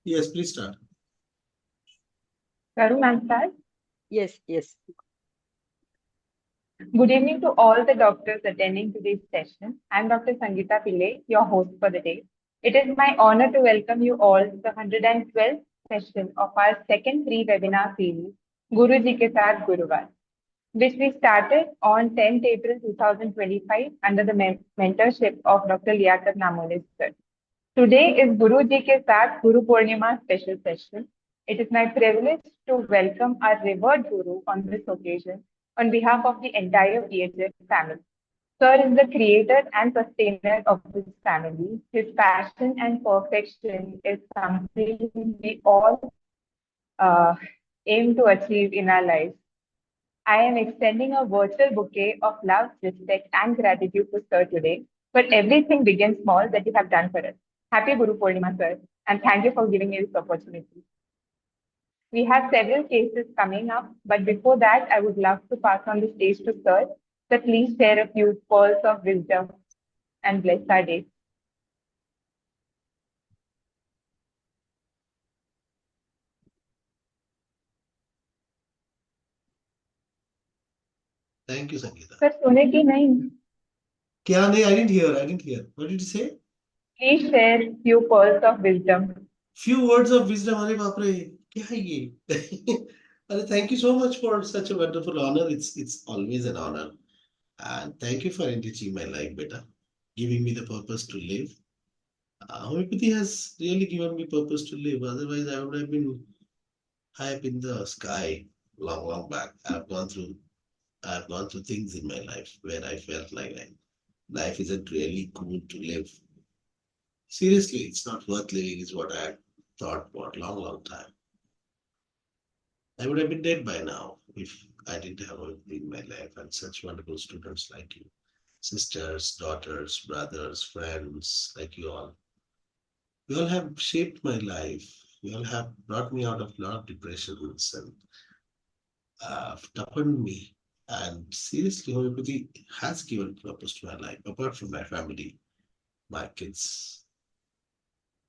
Yes, please start. Karu, ma'am, start. Yes, yes. Good evening to all the doctors attending today's session. I'm Dr. Sangeeta Pillai, your host for the day. It is my honor to welcome you all to the 112th session of our second free webinar series, Guru Ji Ke Saath Guruvar, which we started on 10th April 2025 under the mentorship of Dr. Liaquat Namonis sir. Today is Guru Ji Ke Saath Guru Purnima special session. It is my privilege to welcome our revered Guru on this occasion on behalf of the entire PHF family. Sir is the creator and sustainer of this family. His passion and perfection is something we all uh, aim to achieve in our lives. I am extending a virtual bouquet of love, respect, and gratitude to Sir today for everything big and small that you have done for us. Happy Guru Purnima, Sir, and thank you for giving me this opportunity. We have several cases coming up, but before that, I would love to pass on the stage to Sir. So please share a few pearls of wisdom and bless our day. Thank you, Sangeeta. Sir, सुने की नहीं? क्या नहीं? I didn't hear. What did you say? Please share few pearls of wisdom. Few words of wisdom. अरे बाप रे, क्या है ये? अरे, thank you so much for such a wonderful honor. It's always an honor. And thank you for enriching my life, beta. Giving me the purpose to live. Homeopathy has really given me purpose to live. Otherwise, I would have been high up in the sky long back. I've gone through things in my life where I felt like life isn't really cool to live. Seriously, it's not worth living, is what I had thought for a long time. I would have been dead by now if I didn't have homeopathy in my life and such wonderful students like you. Sisters, daughters, brothers, friends, like you all. You all have shaped my life. You all have brought me out of a lot of depressions and toughened me. And seriously, homeopathy has given purpose to my life, apart from my family, my kids.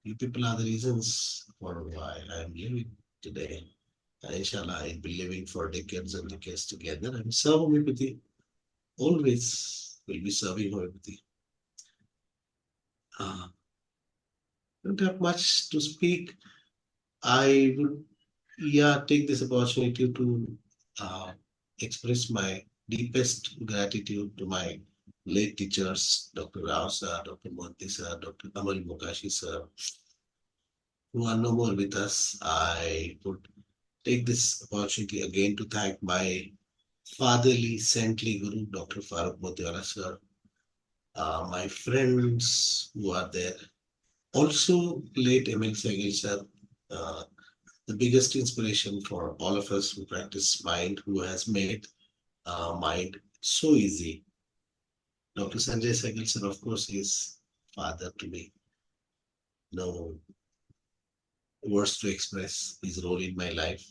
You people are the reasons for why I am living today. And inshallah, I'll be living for decades and decades together and serve homeopathy. Always will be serving homeopathy. Don't have much to speak. I would, take this opportunity to express my deepest gratitude to my late teachers, Dr. Rao sir, Dr. Mohanty sir, Dr. Amal Mokashi sir, who are no more with us. I would take this opportunity again to thank my fatherly, saintly Guru, Dr. Farooq Motiwala sir, my friends who are there. Also, late ML Sehgal sir, the biggest inspiration for all of us who practice mind, who has made mind so easy. Dr. Sanjay Sehgal sir, of course, is father to me. No words to express his role in my life.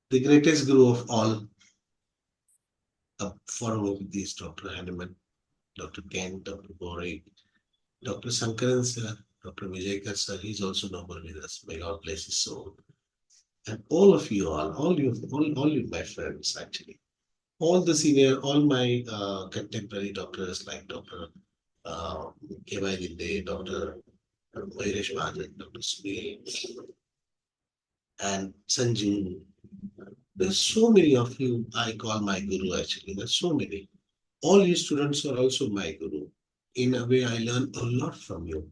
The greatest guru of all for these Dr. Hanneman, Dr. Ken, Dr. Bori, Dr. Sankaran sir, Dr. Vijay sir, he's also no more with us. May God bless his soul. And all of you all you, my friends, actually. All the senior, all my contemporary doctors like Dr. K.Y. Dinde, Dr. Mayuresh Mahajan, Dr. Sunil, and Sanjeev. There's so many of you I call my guru actually. There's so many. All you students are also my guru. In a way, I learn a lot from you.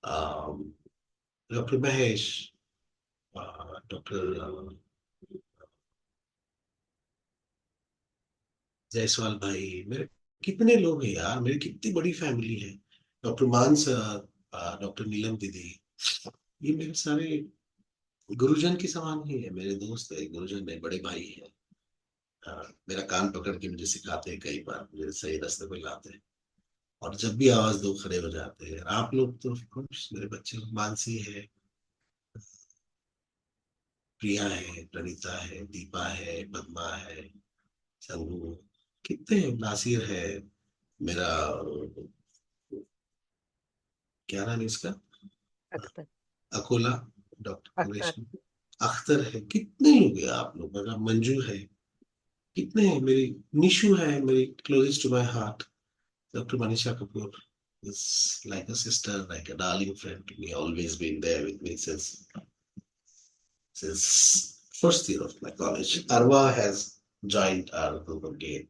Dr. Mahesh, Dr. Jaiswal भाई, मेरे कितने लोग हैं यार, मेरी कितनी बड़ी family है. डॉक्टर मान सर, डॉक्टर नीलम दीदी, ये मेरे सारे गुरुजन के समान ही है. मेरे दोस्त है, गुरुजन है, बड़े भाई है. मेरा कान पकड़ के मुझे सिखाते हैं, कई बार मुझे सही रास्ते पे लाते हैं. और जब भी आवाज दो खड़े हो जाते हैं. आप लोग तो ऑफकोर्स मेरे बच्चे, मानसी है, प्रिया है, प्रणीता है, दीपा है, पद्मा है, संगू, कितने हैं, नासिर है, मेरा क्या नाम है इसका, अख्तर। अकोला डॉक्टर अख्तर। उमेश अख्तर है, कितने लोग हैं आप लोग, मेरा मंजू है, कितने हैं, मेरी निशु है, मेरी closest to my heart, doctor Manisha Kapoor is like a sister, like a darling friend to me, always been there with me since first year of my college. Arwa has joined our group again.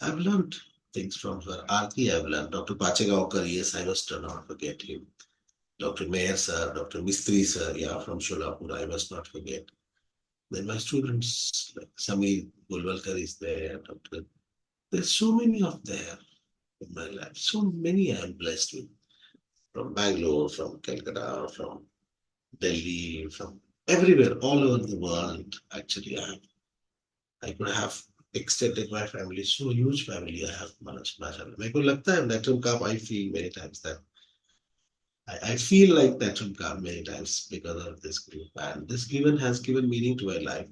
I've learned things from her. Aarti I've learned. Dr. Pachegaonkar, yes, I must not forget him. Dr. Mayer sir, Dr. Mistri sir, yeah, from Sholapur, I must not forget. Then my students, like Samir Gulwalkar is there, Dr. There's so many of there in my life. So many I am blessed with. From Bangalore, from Calcutta, from Delhi, from everywhere, all over the world. Actually, I could have extended my family, so huge family I have managed. मेरे को लगता है natural calm. I feel many times that I feel like natural calm many times because of this group, and this given has given meaning to my life.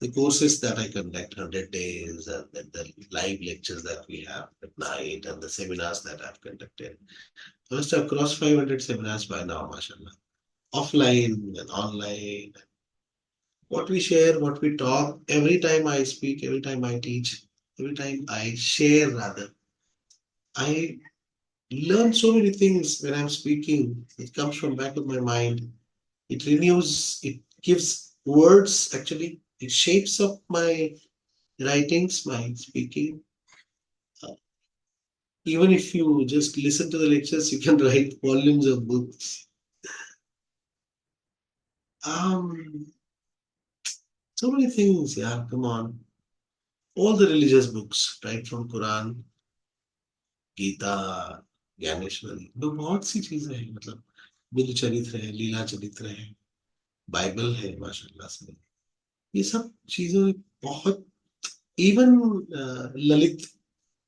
The courses that I conduct, 100 days, and the live lectures that we have at night, and the seminars that I've conducted. I must have crossed 500 seminars by now, mashallah. Offline and online, what we share, what we talk, every time I speak, every time I teach, every time I share, rather, I learn so many things when I'm speaking. It comes from back of my mind. It renews, it gives words, actually, it shapes up my writings, my speaking. Uh, Even if you just listen to the lectures, you can write volumes of books. Um, so many things, yeah, come on. All the religious books, right from Quran, Gita, Dnyaneshwari, तो बहुत सी चीजें हैं, मतलब बुद्ध चरित्र है, लीला चरित्र है, Bible है, माशाल्लाह से, ये सब चीजें बहुत, इवन ललित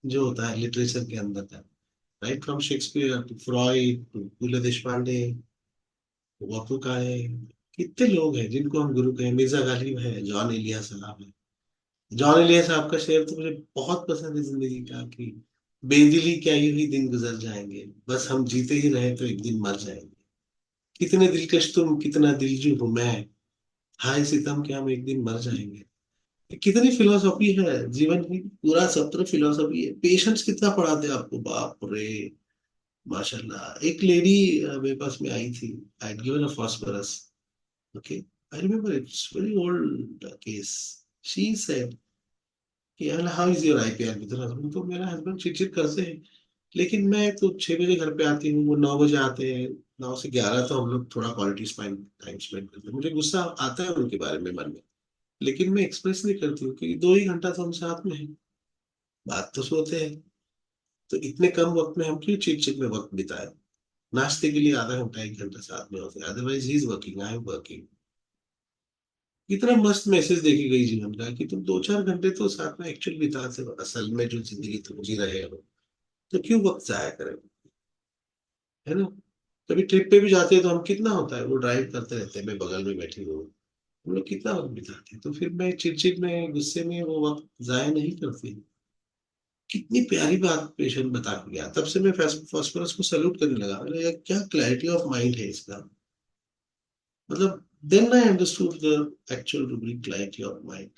जो होता है लिटरेचर के अंदर का, right from Shakespeare to Freud to Phule Deshpande, Vapu का है, कितने लोग हैं जिनको हम गुरु कहें, मिर्जा गालिब है, जॉन एलिया साहब है। जॉन एलिया साहब का शेर तो मुझे बहुत पसंद है जिंदगी का, कि बेदिली क्या यूं ही दिन गुजर जाएंगे, बस हम जीते ही रहे तो एक दिन मर जाएंगे, कितने दिलकश तुम, कितना दिलजू हूं मैं, हाय सितम के हम एक दिन मर जाएंगे। कितनी फिलोसॉफी है जीवन की, पूरा सत्र फिलोसॉफी है। पेशेंस कितना पढ़ाते हैं आपको, बाप रे, माशाल्लाह। एक लेडी मेरे पास में आई थी, आई had given a phosphorus, okay, I remember it's very old case. She said कि यार how is your IPR with husband, तो मेरा हस्बैंड चिटचिट करते हैं, लेकिन मैं तो 6 बजे घर पे आती हूँ, वो 9 बजे आते हैं, 9 से 11 तो हम लोग थोड़ा क्वालिटी टाइम स्पेंड करते हैं। मुझे गुस्सा आता है उनके बारे में मन में, लेकिन मैं एक्सप्रेस नहीं करती हूँ, क्योंकि 2 ही घंटा तो हम साथ में हैं, बात तो सोते हैं, तो इतने कम वक्त में हम क्यों चिट चिट में वक्त बिताए। नाश्ते के लिए आधा घंटा 1 घंटा साथ में होते हैं, otherwise he is working, I am working. कितना मस्त मैसेज देखी गई जीवन का, कि तुम 2-4 घंटे तो साथ में एक्चुअल बिताते हो, असल में जो जिंदगी तुम जी रहे हो, तो क्यों वक्त जाया करें, है ना। कभी ट्रिप पे भी जाते हैं तो हम, कितना होता है वो ड्राइव करते रहते हैं, मैं बगल में बैठी हूँ, हम लोग कितना वक्त बिताते हैं, तो फिर मैं चिड़चिड़ में, गुस्से में वो वक्त जाया नहीं करती। कितनी प्यारी बात पेशेंट बता के गया, तब से मैं फास्फोरस को सैल्यूट करने लगा, अरे यार क्या क्लैरिटी ऑफ माइंड है इसका, मतलब then I understood the actual rubric clarity of mind.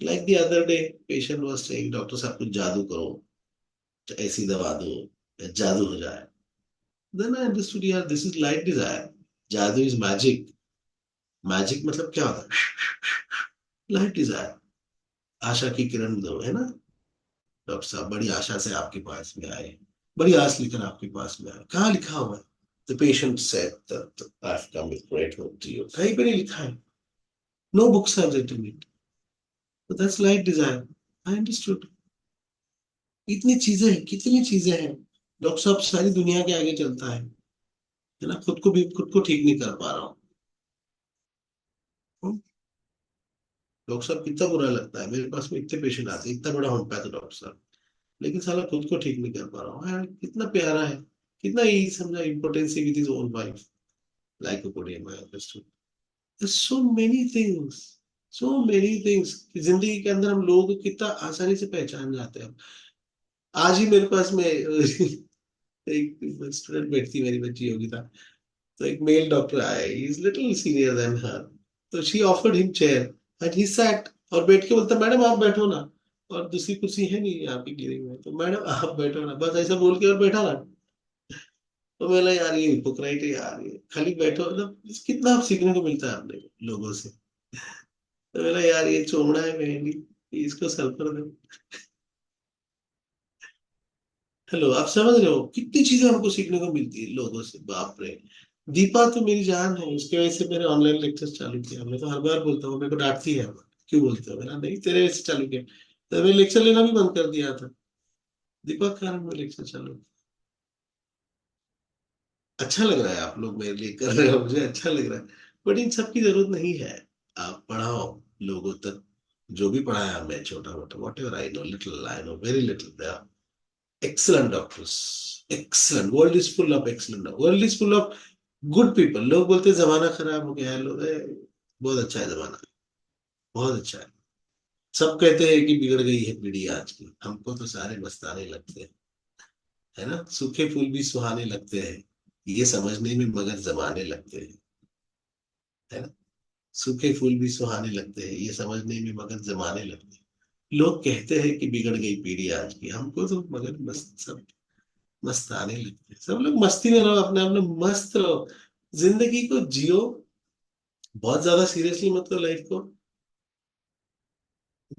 Like the other day patient was saying, doctor साहब कुछ जादू करो, तो ऐसी दवा दो, या जादू हो जाए। Then I understood, यार दिस इज लाइट डिजायर, जादू इज मैजिक, मैजिक मतलब क्या होता है, लाइट डिजायर, आशा की किरण दो, है ना। डॉक्टर साहब बड़ी आशा से आपके पास में आए, बड़ी आस लेकर आपके पास में आए, कहाँ लिखा हुआ है, the patient said that I have come with great hope to you, कहीं पे नहीं लिखा है, no books have written it, so that's light desire. I understood. इतनी चीजें हैं, कितनी चीजें हैं, डॉक्टर साहब सारी दुनिया के आगे चलता है ना, खुद को भी, खुद को ठीक नहीं कर पा रहा हूँ। डॉक्टर साहब कितना बुरा लगता है, मेरे पास में इतने पेशेंट आते हैं, इतना बड़ा होम पैथ डॉक्टर साहब, लेकिन साला खुद को ठीक नहीं कर पा रहा हूँ यार, कितना प्यारा है, कितना ही समझा importance with his own wife, like a podium, I understood so many things, so many things, जिंदगी के अंदर हम लोगों को कितना आसानी से पहचान जाते हैं। आज ही मेरे पास में एक स्टूडेंट बैठती, मेरी बच्ची योगिता, तो एक मेल डॉक्टर आया, he is little senior than her, तो she offered him chair and he sat, और बैठ के बोलता मैडम आप बैठो ना, और दूसरी कुर्सी है नहीं यहाँ की क्लिनिक में, तो मैडम आप बैठो ना, बस ऐसा बोल के और बैठा ना। तो मैंने यार ये हिपोक्राइट है यार, ये खाली बैठो, मतलब कितना सीखने को मिलता है अपने लोगों से। तो मैंने यार ये चोमड़ा है मेरे, इसको सल्फर दो। हेलो, आप समझ रहे हो कितनी चीजें हमको सीखने को मिलती है लोगों से, बाप रे। दीपा तो मेरी जान है, उसके वजह से मैंने ऑनलाइन लेक्चर चालू किया। मैं तो हर बार बोलता हूँ, मेरे को डांटती है, क्यों बोलते हो, मैंने नहीं तेरे वजह से चालू किया। तो मैं लेक्चर लेना भी बंद कर दिया था, दीपा के कारण मैं लेक्चर चालू किया। अच्छा लग रहा है आप लोग मेरे लिए कर रहे हो, मुझे अच्छा लग रहा है, बट इन सब की जरूरत नहीं है। आप पढ़ाओ लोगों तक, जो भी पढ़ाया मैं छोटा मोटा, what ever I know, little I know, very little, excellent doctors, excellent, world is full of excellent, world is full of good people। लोग बोलते हैं जमाना खराब हो गया है, लोग बहुत अच्छा है जमाना, बहुत अच्छा है। सब कहते हैं कि बिगड़ गई है पीढ़ी आज की, हमको तो सारे मस्ताने लगते हैं, है ना, सूखे फूल भी सुहाने लगते हैं, ये समझने में मगर जमाने लगते हैं, है ना, सूखे फूल भी सुहाने लगते हैं, ये समझने में मगर जमाने लगते हैं। लोग कहते हैं कि बिगड़ गई पीढ़ी आज की, हमको तो मगर मस्त सब मस्ताने लगते हैं। सब लोग मस्ती में रहो, अपने अपने मस्त रहो, जिंदगी को जियो, बहुत ज्यादा सीरियसली मत लो लाइफ को,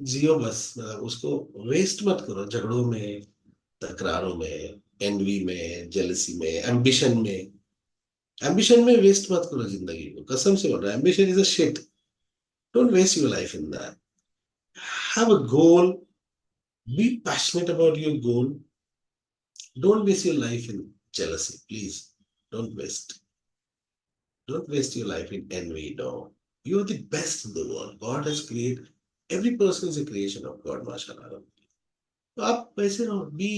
जियो बस, उसको वेस्ट मत करो झगड़ों में, तकरारों में, एनवी में, जेलसी में, एम्बिशन में वेस्ट मत करो जिंदगी को, कसम से बोल रहा हूं, ambition is a shit, don't waste your life in that. Have a goal, be passionate about your goal, don't waste your life in jealousy, please, don't waste your life in envy. No, you are the best in the world. God has created, every person is a creation of God, mashallah. तो आप वैसे रहो, be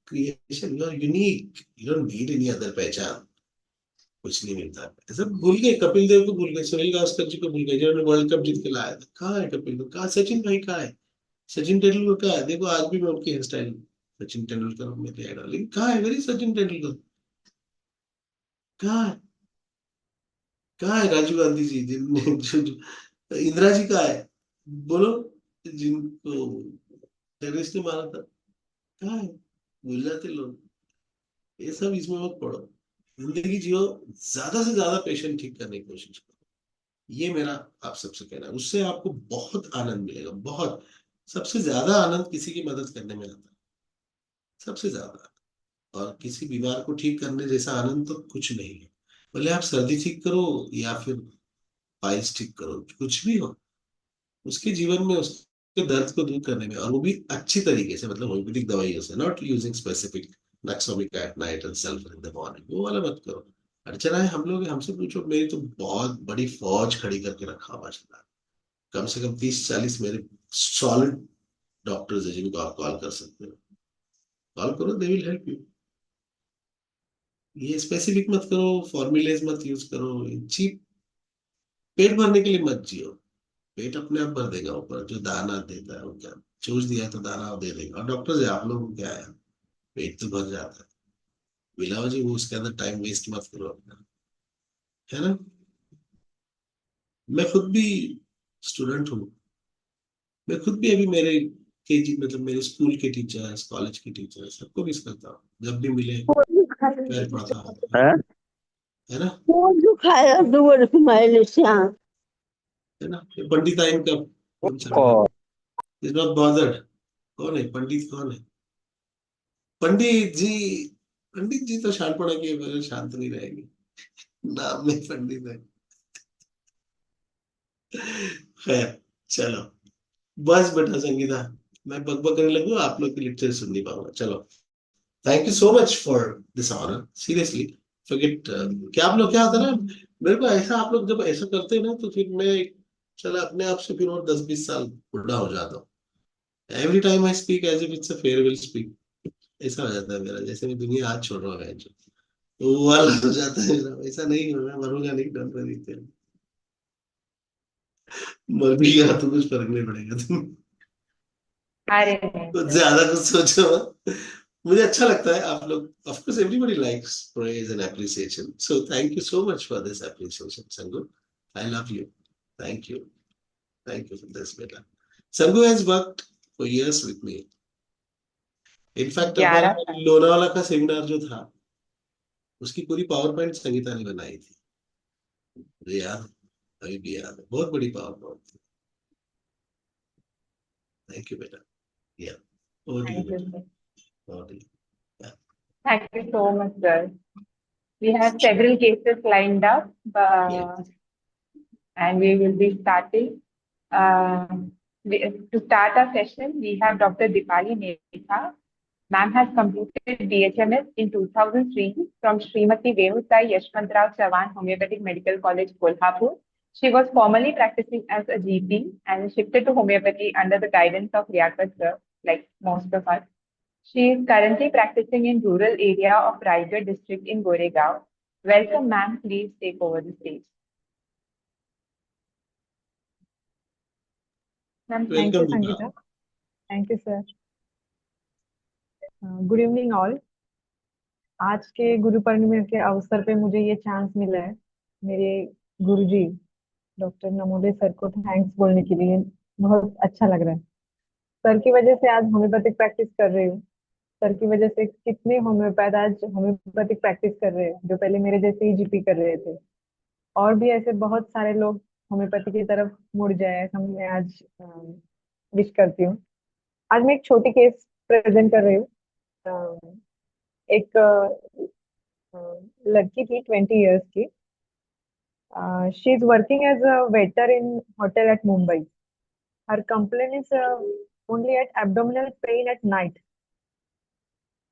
creation, you are unique, you don't need any other पहचान, कुछ नहीं मिलता। सब भूल गए, कपिल देव को भूल गए, सुनील गावस्कर जी को भूल गए, जिन्होंने वर्ल्ड कप जीत के लाया था। कहाँ है कपिल देव, कहाँ सचिन भाई, कहाँ है सचिन तेंदुलकर, कहाँ है, देखो आज भी मैं उनकी हेयर स्टाइल, सचिन तेंदुलकर मेरे आइडल, लेकिन कहाँ है मेरी सचिन तेंदुलकर, कहाँ है, कहाँ है राजीव गांधी जी, जिनने इंदिरा जी कहाँ है, बोलो, जिनको टेररिस्ट ने मारा था, कहाँ है, भूल जाते लोग। ये सब इसमें मत पड़ो, जिंदगी जियो, ज्यादा से ज्यादा पेशेंट ठीक करने की कोशिश करो, ये मेरा आप सबसे कहना है। उससे आपको बहुत आनंद मिलेगा, बहुत, सबसे ज्यादा आनंद किसी की मदद करने में आता है, सबसे ज्यादा। और किसी बीमार को ठीक करने जैसा आनंद तो कुछ नहीं है, भले आप सर्दी ठीक करो या फिर पाइल्स ठीक करो, कुछ भी हो, उसके जीवन में उसके दर्द को दूर करने में, और वो भी अच्छी तरीके से, मतलब होम्योपैथिक दवाइयों से, not using specific nux vomica at night and sulphur in the morning, वो वाला मत करो। अर्चना है, हम लोग, हमसे पूछो, मेरी तो बहुत बड़ी फौज खड़ी करके रखा हुआ अर्चना, कम से कम 30-40 मेरे सॉलिड डॉक्टर्स है जिनको आप कॉल कर सकते हो, कॉल करो, दे विल हेल्प यू। ये स्पेसिफिक मत करो, फॉर्मुलेज मत यूज करो, चीप, पेट भरने के लिए मत जियो, पेट अपने आप भर देगा, ऊपर जो दाना देता है वो क्या, चूज दिया तो दाना वो दे देगा, और डॉक्टर से आप लोगों को क्या है, पेट तो भर जाता है, मिलाओ जी, वो उसके अंदर टाइम वेस्ट मत करो अपना, है ना। मैं खुद भी स्टूडेंट हूँ, मैं खुद भी अभी मेरे केजी, मतलब मेरे स्कूल के टीचर्स, कॉलेज के टीचर्स, सबको मिस करता हूँ, जब भी मिले पैर पड़ता हूँ, Huh? है ना, What you call the word for my listener? है ना। ये पंडित आइन का कौन सा बेटा, Oh, इज नॉट बॉदर्ड, कौन है पंडित, कौन है पंडित जी, पंडित जी तो शानपड़ा के बगैर शांत नहीं रहेंगे, नाम में पंडित है। खैर, चलो, बस बेटा संगीता, मैं बकबक करने लगूं, आप लोग की लेक्चर सुन नहीं पाऊंगा, चलो। Thank you so much for this honour, seriously, forget, क्या आप लोग, क्या होता है ना, मेरे को ऐसा, आप लोग जब ऐसा करते हैं ना, तो फिर मैं, चला अपने आप से फिर और 10-20 साल बुढ़ा हो जाता हूँ। Every time I speak as if it's a farewell speak, ऐसा हो जाता है मेरा, जैसे मैं दुनिया आज छोड़ रहा हूँ, तो वो वाला हो जाता है मेरा, ऐसा नहीं होगा, मरूंगा नहीं, डर रहे, मर भी गया तो कुछ फर्क नहीं पड़ेगा, तुम अरे नहीं कुछ सर। ज्यादा कुछ सोचो मत, मुझे अच्छा लगता है आप लोग, of course everybody likes praise and appreciation, so thank you so much for this appreciation, Sangu. I love you. Thank you. Thank you for this, beta. Sangu has worked for years with me. In fact, हमारा 11 साल। लोनावाला का seminar जो था, उसकी पूरी power point Sangeeta ने बनाई थी। मुझे याद है, अभी भी याद है, बहुत बड़ी पावर पॉइंट थी। थैंक यू बेटा। Yeah over to you Thank you, बेटा, sir. Over to you. Thank you so much, sir. We have several cases lined up, and we will be starting. Uh, to start our session, we have Dr. Dipali Mehta. Ma'am has completed BHMS in 2003 from Srimati Vehusai Yashwantrao Chavan Homeopathic Medical College, Kolhapur. She was formerly practicing as a GP and shifted to homeopathy under the guidance of Liaquat sir, like most of us. She is currently practicing in rural area of Raigad district in Goregaon. Welcome, ma'am. Please take over the stage. Ma'am, thank you, welcome बेटा। Sangeeta. Thank you, sir. Good evening all. आज के गुरु पूर्णिमा के अवसर पे मुझे ये chance मिला है मेरे गुरुजी डॉक्टर नमोदे सर को थैंक्स बोलने के लिए। बहुत अच्छा लग रहा है। सर की वजह से आज होम्योपैथिक प्रैक्टिस कर रही हूँ। सर की वजह से कितने होम्योपैथ आज होम्योपैथिक प्रैक्टिस कर रहे हैं जो पहले मेरे जैसे ही जीपी कर रहे थे। और भी ऐसे बहुत सारे लोग होम्योपैथी की तरफ मुड़ जाए ऐसा मैं आज विश करती हूँ। आज मैं एक छोटी केस प्रेजेंट कर रही हूँ। एक लड़की थी 20 इयर्स की। She is working as a waiter in hotel at Mumbai. Her complain is only at abdominal pain at night,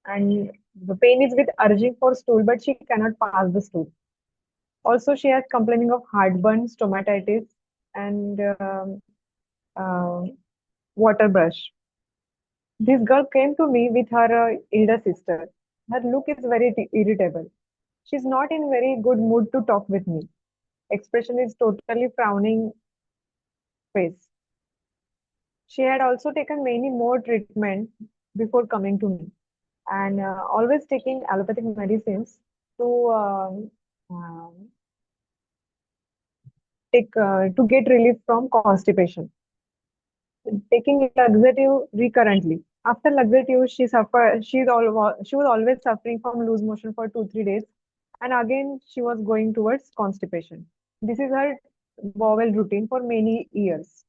and the pain is with urging for stool, but she cannot pass the stool. Also, she has complaining of heartburn, stomatitis, and uh, water brush. This girl came to me with her elder sister. Her look is very irritable. She's not in very good mood to talk with me. Expression is totally frowning face. She had also taken many more treatment before coming to me, and always taking allopathic medicines to to get relief from constipation. Taking laxative recurrently. After laxative, she was always suffering from loose motion for 2-3 days, and again she was going towards constipation. This is her bowel routine for many years.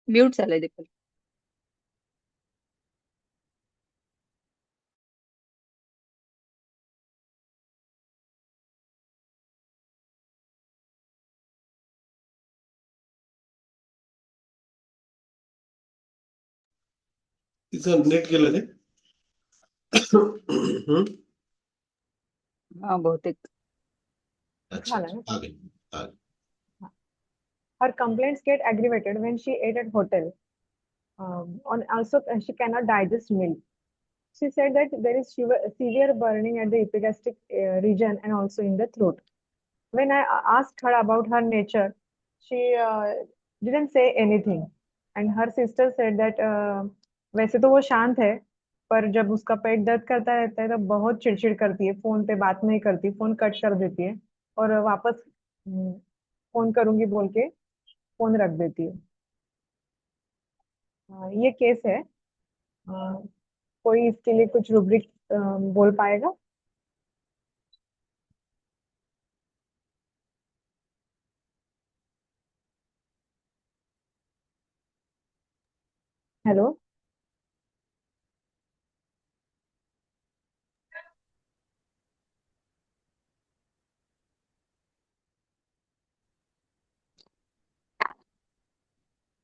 Mute झालंय देखील. तिचं net गेलं ते. हा बहुतेक. अच्छा आगे आगे. Her complaints get aggravated when she ate at hotel. Also, she cannot digest milk. She said that there is severe burning at the epigastric region and also in the throat. When I asked her about her nature, she didn't say anything. And her sister said that वैसे तो वो शांत है, पर जब उसका पेट दर्द करता रहता है तो बहुत चिड़चिड़ करती है, फोन पे बात नहीं करती, फोन कट कर देती है और वापस फोन करूंगी बोल के फोन रख देती है। ये केस है। कोई इसके लिए कुछ रूब्रिक बोल पाएगा? Hello,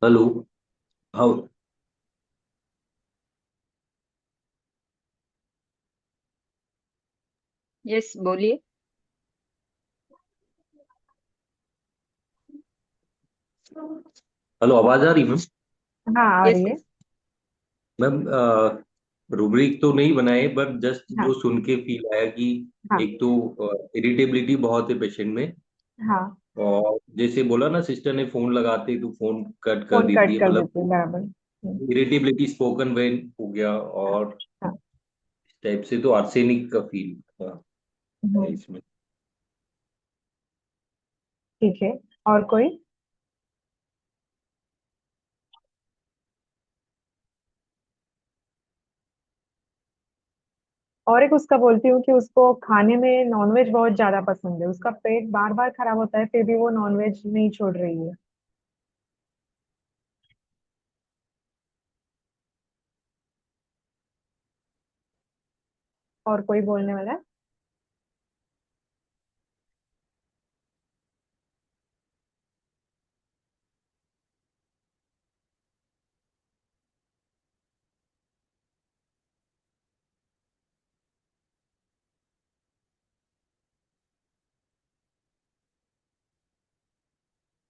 hello. हाँ, यस बोलिए. हेलो, आवाज आ रही मैम? हाँ आ यस रही है। यस. मैम रूब्रिक तो नहीं बनाए, बट जस्ट हाँ जो सुन के फील आया कि हाँ एक तो इरिटेबिलिटी बहुत है पेशेंट में, हाँ और जैसे बोला ना, सिस्टर ने फोन लगाते ही तो फोन कट कर फोन देती कट है, कर मतलब देते हैं, बराबर। इरिटेबिलिटी स्पोकन वे हो गया, और हाँ। इस टाइप से तो आर्सेनिक का फील था हम्म, इसमें। ठीक है। और कोई? और एक उसका बोलती हूँ कि उसको खाने में नॉनवेज बहुत ज्यादा पसंद है, उसका पेट बार बार खराब होता है फिर भी वो नॉनवेज नहीं छोड़ रही है। और कोई बोलने वाला है?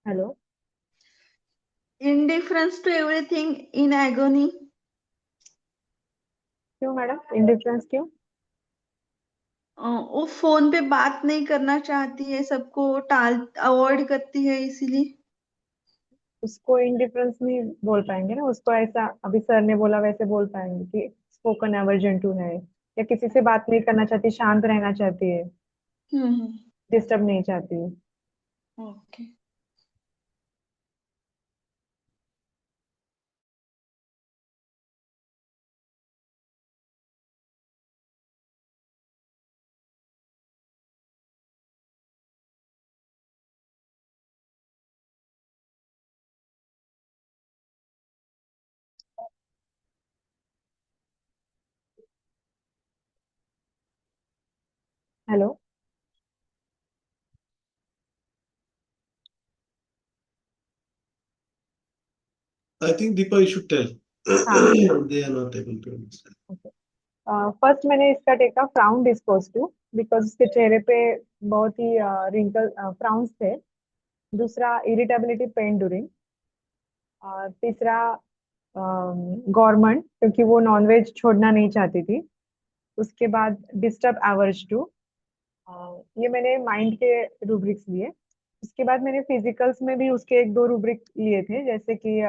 Hello. Indifference to everything in agony. क्यों मैडम, इंडिफरेंस क्यों? वो फोन पे बात नहीं करना चाहती है, सबको टाल अवॉइड करती है इसीलिए। उसको इंडिफरेंस नहीं बोल पाएंगे ना, उसको ऐसा अभी सर ने बोला वैसे बोल पाएंगे कि स्पोकन एवर्जेंटू है, या किसी से बात नहीं करना चाहती, शांत रहना चाहती है, हम्म। डिस्टर्ब नहीं चाहती है। Okay. Hello. I think Deepa, you should tell. हाँ। They are not able to understand. First मैंने इसका टेका फ्राउन डिस्पोज टू, बिकॉज उसके चेहरे पे बहुत ही रिंकल फ्राउन्स थे। दूसरा इरिटेबिलिटी पेन ड्यूरिंग। तीसरा गवर्नमेंट, क्योंकि वो नॉनवेज छोड़ना नहीं चाहती थी। उसके बाद डिस्टर्ब आवर्स टू। ये मैंने माइंड के रूब्रिक्स लिए। उसके बाद मैंने फिजिकल्स में भी उसके एक दो रूब्रिक लिए थे, जैसे कि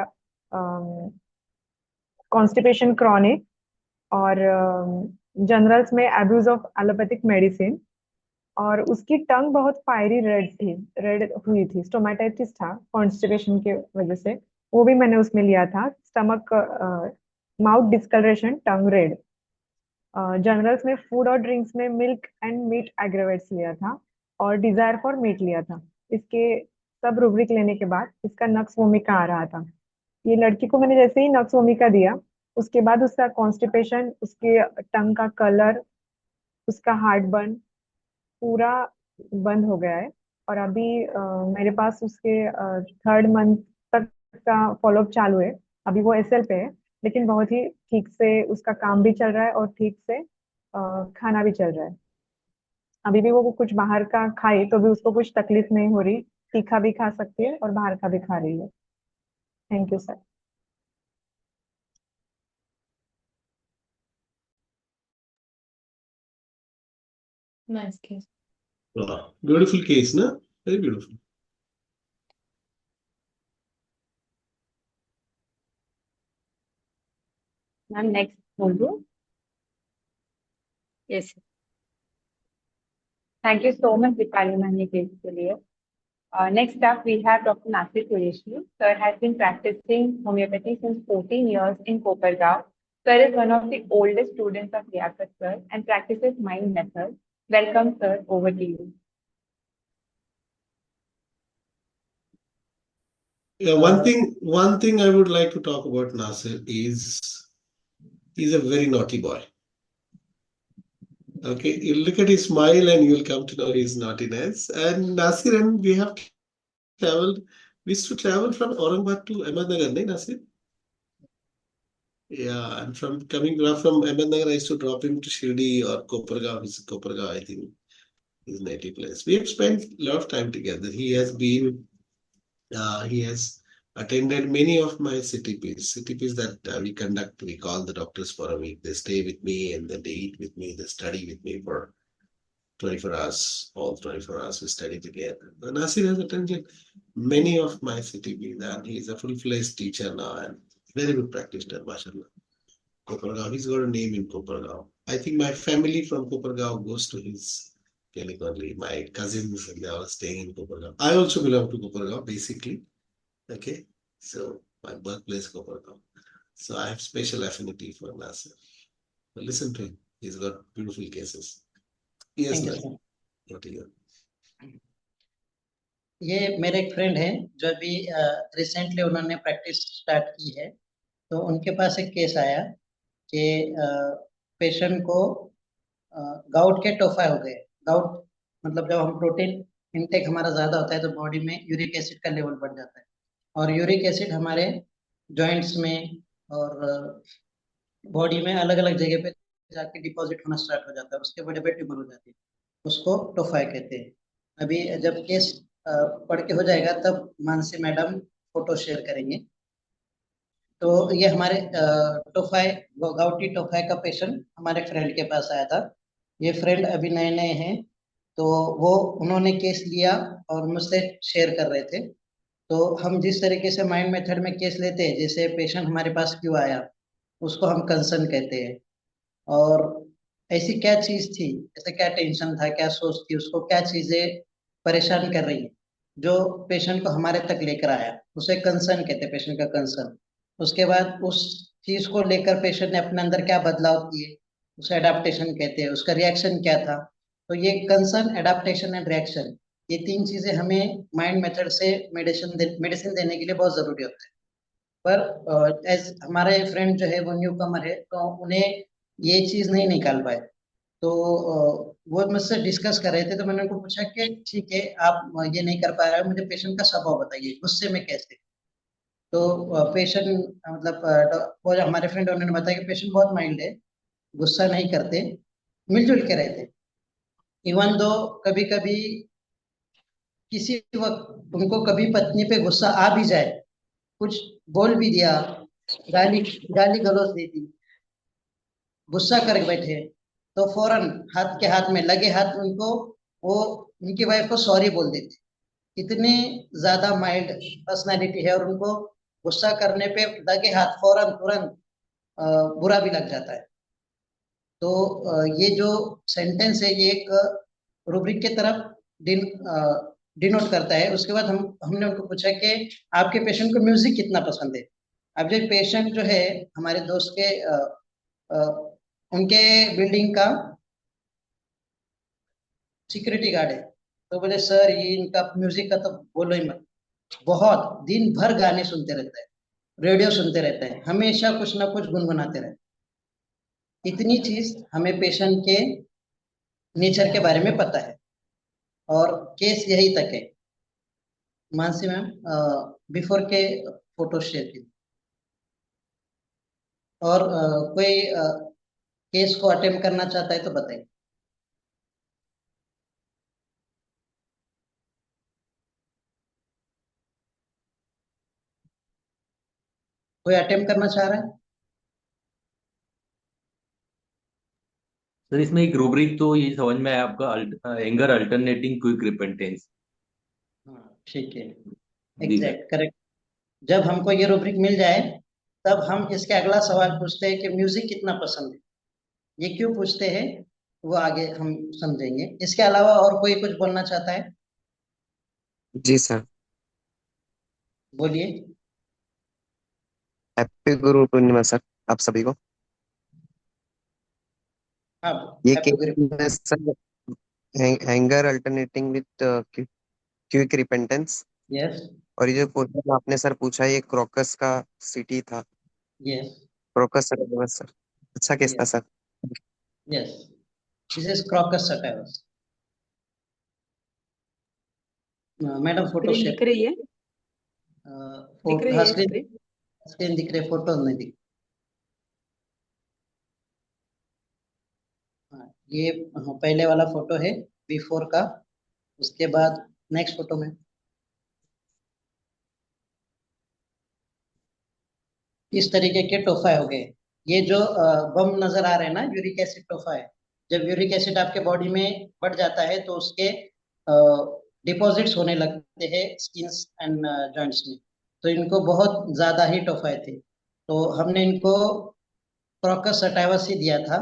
कॉन्स्टिपेशन क्रॉनिक, और जनरल्स में एब्यूज ऑफ एलोपैथिक मेडिसिन। और उसकी टंग बहुत फायरी रेड थी, रेड हुई थी, स्टोमेटाइटिस था कॉन्स्टिपेशन के वजह से। वो भी मैंने उसमें लिया था। स्टमक, माउथ डिस्कलरेशन, टंग रेड। जनरल्स में फूड और ड्रिंक्स में मिल्क एंड मीट एग्रेवेट्स लिया था, और डिजायर फॉर मीट लिया था। इसके सब रूब्रिक लेने के बाद इसका नक्स वोमिका आ रहा था। ये लड़की को मैंने जैसे ही नक्स वोमिका दिया, उसके बाद उसका कॉन्स्टिपेशन, उसके टंग का कलर, उसका हार्ट बर्न पूरा बंद हो गया है। और अभी मेरे पास उसके 3rd मंथ तक का फॉलोअप चालू है। अभी वो एसएल पे है, लेकिन बहुत ही ठीक से उसका काम भी चल रहा है और ठीक से खाना भी चल रहा है। अभी भी वो कुछ बाहर का खाए तो भी उसको कुछ तकलीफ नहीं हो रही, तीखा भी खा सकती है और बाहर का भी खा रही है। Thank you sir. Nice case. Wow. Beautiful case, no? Very beautiful. Ma'am, next Mundu. Yes. Thank you so much, Dipali ma'am, ये case के लिए. Next up, we have Dr. Nasir Qureshi. Sir has been practicing homeopathy since 14 years in Kopargaon. Sir is one of the oldest students of Liaquat sir and practices mind method. Welcome, sir. Over to you. Yeah, one thing I would like to talk about Nasir is he's a very naughty boy. Okay, you look at his smile and you'll come to know his naughtiness. And Nasir and we have traveled. We used to travel from Aurangabad to Ahmednagar, nahi Nasir? Yeah, and from coming back from Ahmednagar, I used to drop him to Shirdi or Kopargaon. His Kopargaon, I think, his native place. We have spent a lot of time together. He has attended many of my CTPs that we conduct. We call the doctors for a week. They stay with me and then they eat with me. They study with me for 24 hours, all 24 hours we study together. And Nasir has attended many of my CTBs and he is a full-fledged teacher now and very good practitioner, mashallah. Kopargaon, he's got a name in Kopargaon. I think my family from Kopargaon goes to his clinic only. My cousins, they are staying in Kopargaon. I also belong to Kopargaon, basically. Okay, so my birthplace Kopargaon. So I have special affinity for Nasir. But listen to him. He's got beautiful cases. Yes, thank you Nasir. Sir. What are you? ये मेरे एक friend हैं जो अभी recently उन्होंने practice start की है। तो उनके पास एक केस आया कि पेशेंट को गाउट के टोफा हो गए। गाउट मतलब जब हम प्रोटीन इनटेक हमारा ज्यादा होता है तो बॉडी में यूरिक एसिड का लेवल बढ़ जाता है और यूरिक एसिड हमारे जॉइंट्स में और बॉडी में अलग अलग जगह पे जाके डिपॉजिट होना स्टार्ट हो जाता है, उसके बड़े बड़े ट्यूमर हो जाते हैं, उसको टोफाई कहते हैं। अभी जब केस पढ़ के हो जाएगा तब मानसी मैडम फोटो शेयर करेंगे। तो ये हमारे टोफाई गाउटी टोफाई का पेशेंट हमारे फ्रेंड के पास आया था। ये फ्रेंड अभी नए नए हैं तो वो उन्होंने केस लिया और मुझसे शेयर कर रहे थे। तो हम जिस तरीके से माइंड मेथड में केस लेते हैं, जैसे पेशेंट हमारे पास क्यों आया उसको हम कंसर्न कहते हैं और ऐसी क्या चीज थी, ऐसा क्या टेंशन था, क्या सोच थी, उसको क्या चीजें परेशान कर रही है जो पेशेंट को हमारे तक लेकर आया, उसे कंसर्न कहते हैं, पेशेंट का कंसर्न। उसके बाद उस चीज को लेकर पेशेंट ने अपने अंदर क्या बदलाव किए उसे एडाप्टेशन कहते हैं, उसका रिएक्शन क्या था। तो ये कंसर्न, एडाप्टेशन एंड रिएक्शन, ये तीन चीजें हमें माइंड मेथड से मेडिसिन देने के लिए बहुत जरूरी होता है। पर एज हमारे फ्रेंड जो है वो न्यू कमर है तो उन्हें ये चीज नहीं निकाल पाए। तो वो मुझसे डिस्कस कर रहे थे तो मैंने उनको पूछा कि ठीक है आप ये नहीं कर पा रहे हो, मुझे पेशेंट का स्वभाव बताइए, गुस्से में कैसे। तो पेशेंट मतलब वो जो हमारे फ्रेंड उन्होंने बताया कि पेशेंट बहुत माइल्ड है, गुस्सा नहीं करते, मिलजुल के रहते। इवन दो कभी कभी किसी वक्त उनको कभी पत्नी पे गुस्सा आ भी जाए, कुछ बोल भी दिया, गाली गाली गलौज दे दी, गुस्सा कर बैठे, तो फौरन हाथ के हाथ में लगे हाथ उनको वो उनकी वाइफ को सॉरी बोल देते। इतनी ज्यादा माइल्ड पर्सनालिटी है और उनको गुस्सा करने पे लगे हाथ फौरन तुरंत बुरा भी लग जाता है। तो ये जो सेंटेंस है ये एक रूब्रिक के तरफ डिनोट करता है। उसके बाद हमने उनको पूछा कि आपके पेशेंट को म्यूजिक कितना पसंद है। अब जो पेशेंट जो है हमारे दोस्त के उनके बिल्डिंग का सिक्योरिटी गार्ड है, तो बोले सर ये इनका म्यूजिक का तो बोलो ही मत, बहुत दिन भर गाने सुनते रहते हैं, रेडियो सुनते रहते हैं, हमेशा कुछ ना कुछ गुनगुनाते रहते हैं। इतनी चीज हमें पेशेंट के नेचर के बारे में पता है और केस यही तक है। मानसी मैम बिफोर के फोटो शेयर की और कोई केस को अटेम्प्ट करना चाहता है तो बताइए। कोई अटेम्प्ट करना चाह रहा है? सर इसमें एक रूब्रिक तो ये समझ में आया आपका, एंगर अल्टरनेटिंग क्विक रिपेंटेंस। हाँ ठीक है, जी सर। Exact correct. जब हमको ये रूब्रिक मिल जाए तब हम इसके अगला सवाल पूछते हैं कि म्यूजिक कितना पसंद है। ये क्यों पूछते हैं वो आगे हम समझेंगे। इसके अलावा और कोई कुछ बोलना चाहता है? जी सर। बोलिए। हैप्पी गुरु पूर्णिमा सर आप सभी को। हाँ ये हैप्पी केस गुरु। में sir anger alternating with quick repentance, yes और ये जो क्वेश्चन आपने सर पूछा ये क्रोकस का सिटी था, यस क्रोकस सर। सर अच्छा केस था yes sir. Yes, this is crocus sativus. Madam photo screen दिख शेयर। रही है? दिख हाँ रही है स्क्रीन, स्क्रीन? स्क्रीन दिख रही, फोटो नहीं दिख। हाँ, ये पहले वाला फोटो है बिफोर का। उसके बाद नेक्स्ट फोटो में इस तरीके के टोफा हो गए। ये जो बम नजर आ रहे हैं ना, यूरिक एसिड टोफा है, जब यूरिक एसिड आपके बॉडी में बढ़ जाता है तो उसके डिपॉजिट्स होने लगते हैं स्किन्स एंड जॉइंट्स में। तो इनको बहुत ज्यादा ही टोफाए थे, तो हमने इनको क्रॉकस सटाइवस ही दिया था।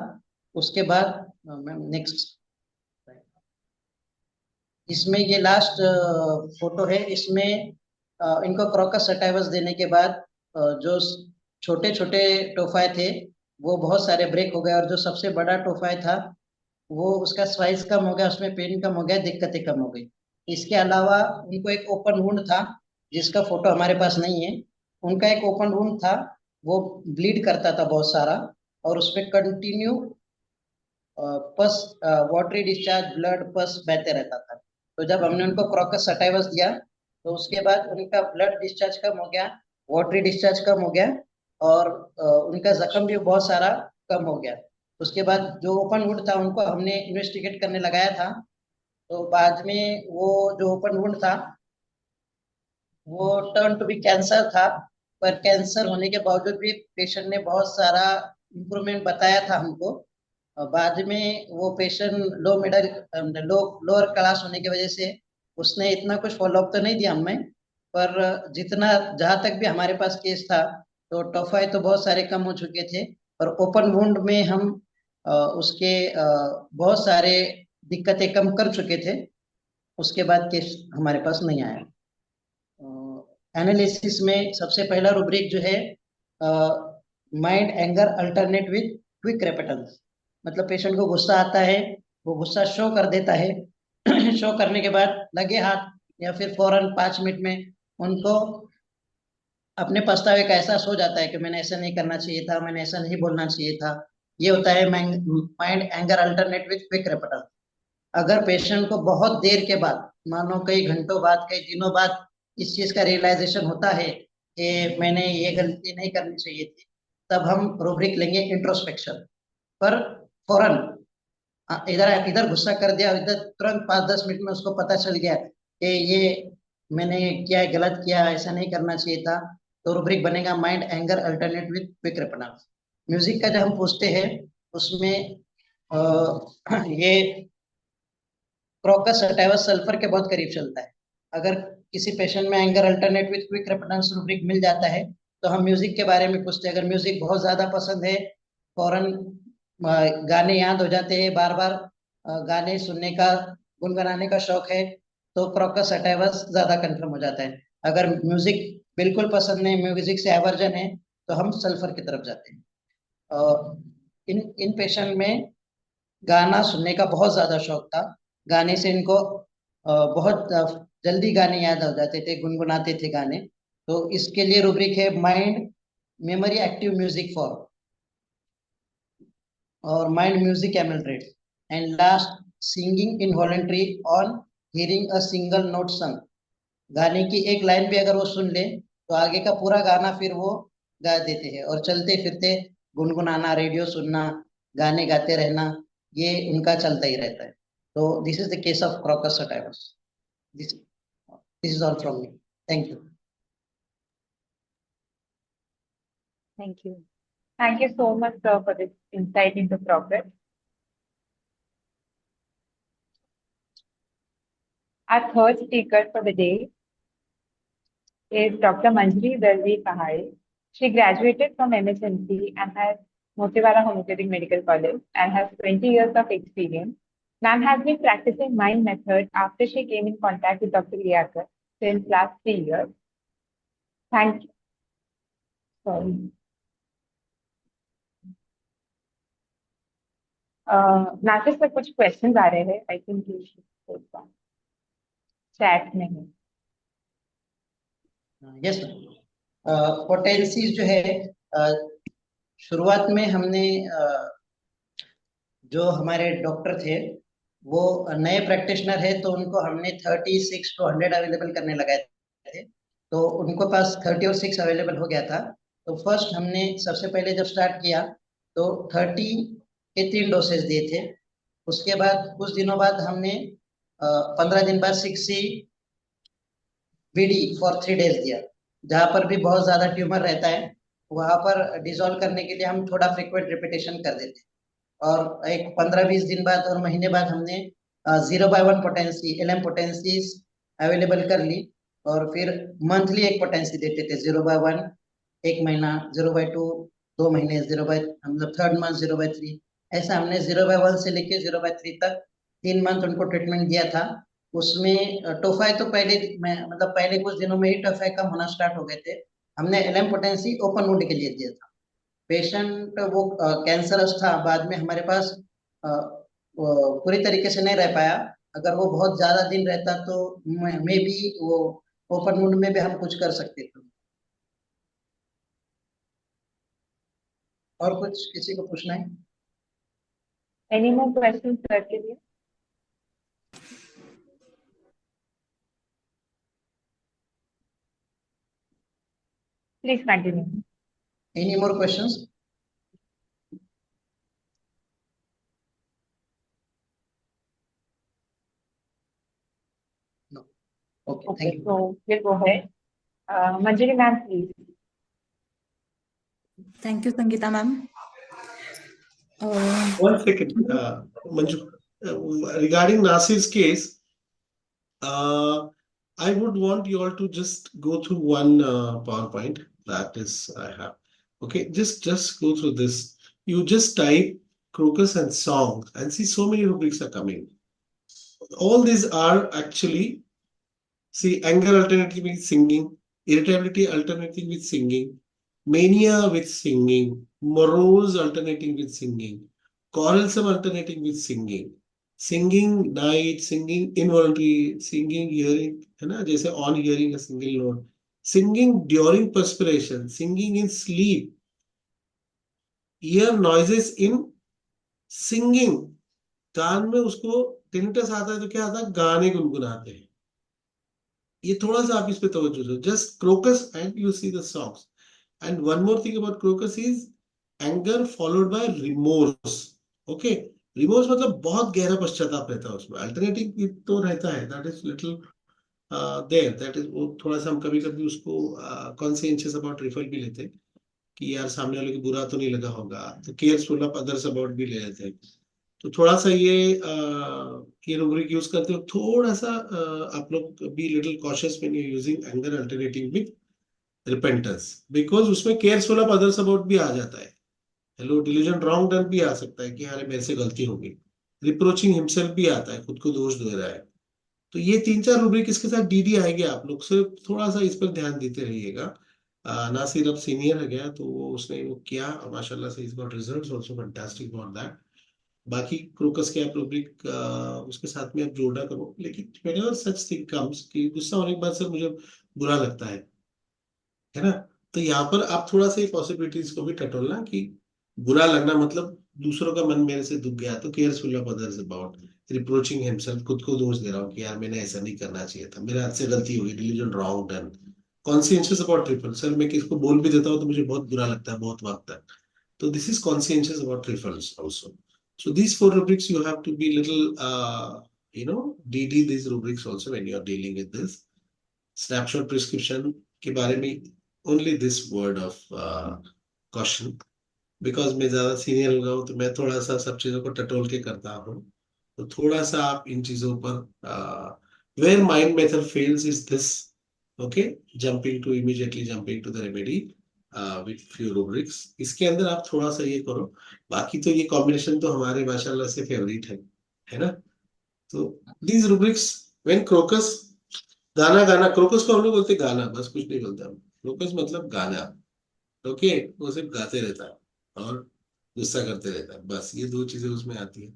उसके बाद मैम नेक्स्ट, इसमें ये लास्ट फोटो है। इसमें इनको क्रॉकस सटाइवस देने के बाद जो छोटे छोटे टोफाए थे वो बहुत सारे ब्रेक हो गए, और जो सबसे बड़ा टोफाए था वो उसका साइज कम हो गया, उसमें पेन कम हो गया, दिक्कतें कम हो गई। इसके अलावा उनको एक ओपन वुंड था जिसका फोटो हमारे पास नहीं है। उनका एक ओपन वुंड था, वो ब्लीड करता था बहुत सारा, और उसमें कंटिन्यू पस वाटरी डिस्चार्ज, ब्लड पस बहते रहता था। तो जब हमने उनको क्रॉकस सटाइवस दिया तो उसके बाद उनका ब्लड डिस्चार्ज कम हो गया, वाटरी डिस्चार्ज कम हो गया, और उनका जख्म भी बहुत सारा कम हो गया। उसके बाद जो ओपन वुंड था उनको हमने इन्वेस्टिगेट करने लगाया था, तो बाद में वो जो ओपन वुंड था वो टर्न टू बी कैंसर था। पर कैंसर होने के बावजूद भी पेशेंट ने बहुत सारा इम्प्रूवमेंट बताया था हमको। बाद में वो पेशेंट लोअर क्लास होने की वजह से उसने इतना कुछ फॉलोअप तो नहीं दिया हमें, पर जितना जहाँ तक भी हमारे पास केस था तो टोफाई तो बहुत सारे कम हो चुके थे, और ओपन वुंड में हम उसके बहुत सारे दिक्कतें कम कर चुके थे। उसके बाद केस हमारे पास नहीं आया। एनालिसिस में सबसे पहला रूब्रिक जो है mind anger alternate with quick repentance, मतलब पेशेंट को गुस्सा आता है, वो गुस्सा शो कर देता है शो करने के बाद लगे हाथ या फिर फौरन 5 मिनट में उनको अपने पछतावे का एहसास हो जाता है कि मैंने ऐसा नहीं करना चाहिए था, मैंने ऐसा नहीं बोलना चाहिए था। ये होता है mind anger alternate with quick repentance. अगर पेशेंट को बहुत देर के बाद, मानो कई घंटों बाद, कई दिनों बाद इस चीज का रियलाइजेशन होता है कि मैंने ये गलती नहीं करनी चाहिए थी, तब हम रूब्रिक लेंगे इंट्रोस्पेक्शन। पर फौरन इधर इधर गुस्सा कर दिया, इधर तुरंत 5-10 मिनट में उसको पता चल गया कि ये मैंने क्या गलत किया, ऐसा नहीं करना चाहिए था, तो रूब्रिक बनेगा mind anger alternate with quick response. Music का जब हम पूछते हैं उसमें ये क्रॉकस सटाइवस सल्फर के बहुत करीब चलता है। अगर किसी पेशेंट में anger alternate with quick response rubric मिल जाता है तो हम म्यूजिक के बारे में पूछते हैं। अगर म्यूजिक बहुत ज्यादा पसंद है, फौरन गाने याद हो जाते हैं, बार बार गाने सुनने का, गुनगुनाने का शौक है, तो क्रॉकस सटाइवस ज्यादा कंफर्म हो जाता है। अगर म्यूजिक बिल्कुल पसंद नहीं, म्यूजिक से एवर्जन है, तो हम सल्फर की तरफ जाते हैं। इन पेशेंट में गाना सुनने का बहुत ज्यादा शौक था, गाने से इनको बहुत जल्दी गाने याद हो जाते थे, गुनगुनाते थे गाने। तो इसके लिए रूब्रिक है mind memory active music for, और mind music ameliorate, and last singing involuntary on hearing a single note sung. गाने की एक लाइन भी अगर वो सुन ले तो आगे का पूरा गाना फिर वो गा देते हैं, और चलते फिरते गुनगुनाना, रेडियो सुनना, गाने गाते रहना, ये उनका चलता ही रहता है। तो this is the case of crocus sativus. This is all from me, thank you. Thank you. Thank you so much, sir, for this insight into progress. Our third speaker for the day is Dr. Manjri Darvi Pahari. She graduated from MSNC and has Motiwala Homeopathic Medical College and has 20 years of experience. Ma'am has been practicing mind method after she came in contact with Dr. Liakar since last 3 years. Thank you. Sorry. Nasir sir कुछ questions आ रहे हैं, I think you should chat में है। Yes, potencies जो है, शुरुआत में हमने जो हमारे डॉक्टर थे वो नए प्रैक्टिशनर है, तो उनको हमने 36 to 100 अवेलेबल करने लगाए थे। तो उनको पास 30 और 6 अवेलेबल हो गया था। तो फर्स्ट हमने सबसे पहले जब स्टार्ट किया तो 30 के 3 डोसेज दिए थे। उसके बाद कुछ दिनों बाद हमने 15 दिन बाद 6C BD फॉर 3 days दिया। जहाँ पर भी बहुत ज्यादा ट्यूमर रहता है वहां पर डिसॉल्व करने के लिए हम थोड़ा फ्रीक्वेंट रिपीटेशन कर देते हैं। और एक 15-20 दिन बाद और महीने बाद हमने 0/1 पोटेंसी LM पोटेंसीज अवेलेबल कर ली, और फिर मंथली एक पोटेंसी देते थे 0/1 एक महीना, 0/2 2 महीने, मतलब थर्ड मंथ 0/3, ऐसा हमने 0/1 से लेके 0/3 तक 3 मंथ उनको ट्रीटमेंट दिया था। उसमें टोफाई तो मतलब पहले कुछ दिनों में ही टोफाई कम होना स्टार्ट हो गए थे। हमने LM पोटेंसी ओपन वुंड के लिए दिया था। पेशेंट वो कैंसरस था, बाद में हमारे पास वो पूरी तरीके से नहीं रह पाया। अगर वो बहुत ज्यादा दिन रहता तो मे भी वो ओपन वुंड में भी हम कुछ कर सकते थे। और कुछ किसी को पूछना है? Any more questions, sir, के लिए? Please continue. Any more questions? No. Okay, Okay, thank you. so we'll go ahead. Manjari ma'am, please. Thank you, Sangeeta ma'am. 1 second, Manju. Regarding Nasir's case, I would want you all to just go through one PowerPoint that is I have. Okay, just go through this. You just type crocus and song and see so many rubrics are coming. All these are actually, see, anger alternating with singing, irritability alternating with singing, mania with singing, morose alternating with singing, quarrelsome alternating with singing, singing night, singing involuntary, singing hearing, है ना, जैसे on hearing a single note, singing during perspiration, singing in sleep, ear noises in singing, कान में उसको tinnitus आता है तो क्या आता है, गाने गुनगुनाते हैं। ये थोड़ा सा आप इस पे तवज्जो दो, just crocus and you see the songs. And one more thing about crocus is anger followed by remorse. Okay, remorse मतलब बहुत गहरा पश्चाताप रहता है उसमें, अल्टरनेटिव तो रहता है, that is little there, that is वो थोड़ा सा हम कभी कभी उसको conscientious about refill भी लेते हैं कि यार सामने वाले को बुरा तो नहीं लगा होगा, तो केयरफुल ऑफ अदर्स अबाउट भी ले लेते हैं। तो थोड़ा सा ये रूब्रिक यूज करते हो, थोड़ा सा आप लोग be little cautious when you using anger alternating with repentance, because उसमें केयरफुल ऑफ अदर्स अबाउट भी आ जाता है। हेलो डिलीजन रॉन्ग डन भी आ सकता है कि अरे मेरे से गलती होगी, रिप्रोचिंग हिमसेल्फ भी आता है, खुद को दोष दे रहा है। तो ये 3-4 रूब्रिक इसके साथ डीडी आएगी, आप लोग सिर्फ थोड़ा सा इस पर ध्यान देते रहिएगा। नासिर अब सीनियर है गया तो वो उसने वो किया माशाल्लाह से, is got results also fantastic about that. बाकी क्रोकस के आप रूब्रिक उसके साथ में आप जोड़ा करो, लेकिन व्हेनेवर सच थिंग कम्स कि गुस्सा होने के बाद सर मुझे बुरा लगता है ना, तो यहाँ पर आप थोड़ा सा पॉसिबिलिटीज को भी टटोलना कि बुरा लगना मतलब दूसरों का मन मेरे से दुख गया, तो careful of others about reproaching himself, खुद को दोष दे रहा हूँ कि यार मैंने ऐसा नहीं करना चाहिए था, मेरे हाथ से गलती हो गई, delusion wrong done, conscientious about trifle, sir मैं किसको बोल भी देता हूँ तो मुझे बहुत बुरा लगता है बहुत वक्त तक, तो this is conscientious about trifles also. So these 4 rubrics you have to be little, DD these rubrics also when you are dealing with this. Snapshot prescription के बारे में only this word of caution, because मैं ज़्यादा senior हो गया हूँ तो मैं थोड़ा सा सब चीज़ों को टटोल के करता हूँ, तो थोड़ा सा आप इन चीज़ों पर where mind method fails is this, okay, immediately jumping to the remedy with few rubrics, इसके अंदर आप थोड़ा सा ये करो, बाकी तो ये कॉम्बिनेशन तो हमारे माशाल्लाह से फेवरेट है ना। तो these rubrics when crocus, गाना गाना, क्रोकस को हम लोग बोलते गाना, बस कुछ नहीं बोलते हम, क्रोकस मतलब गाना, ओके, वो सिर्फ गाते रहता है और गुस्सा करते रहता है, बस ये 2 चीजें उसमें आती है,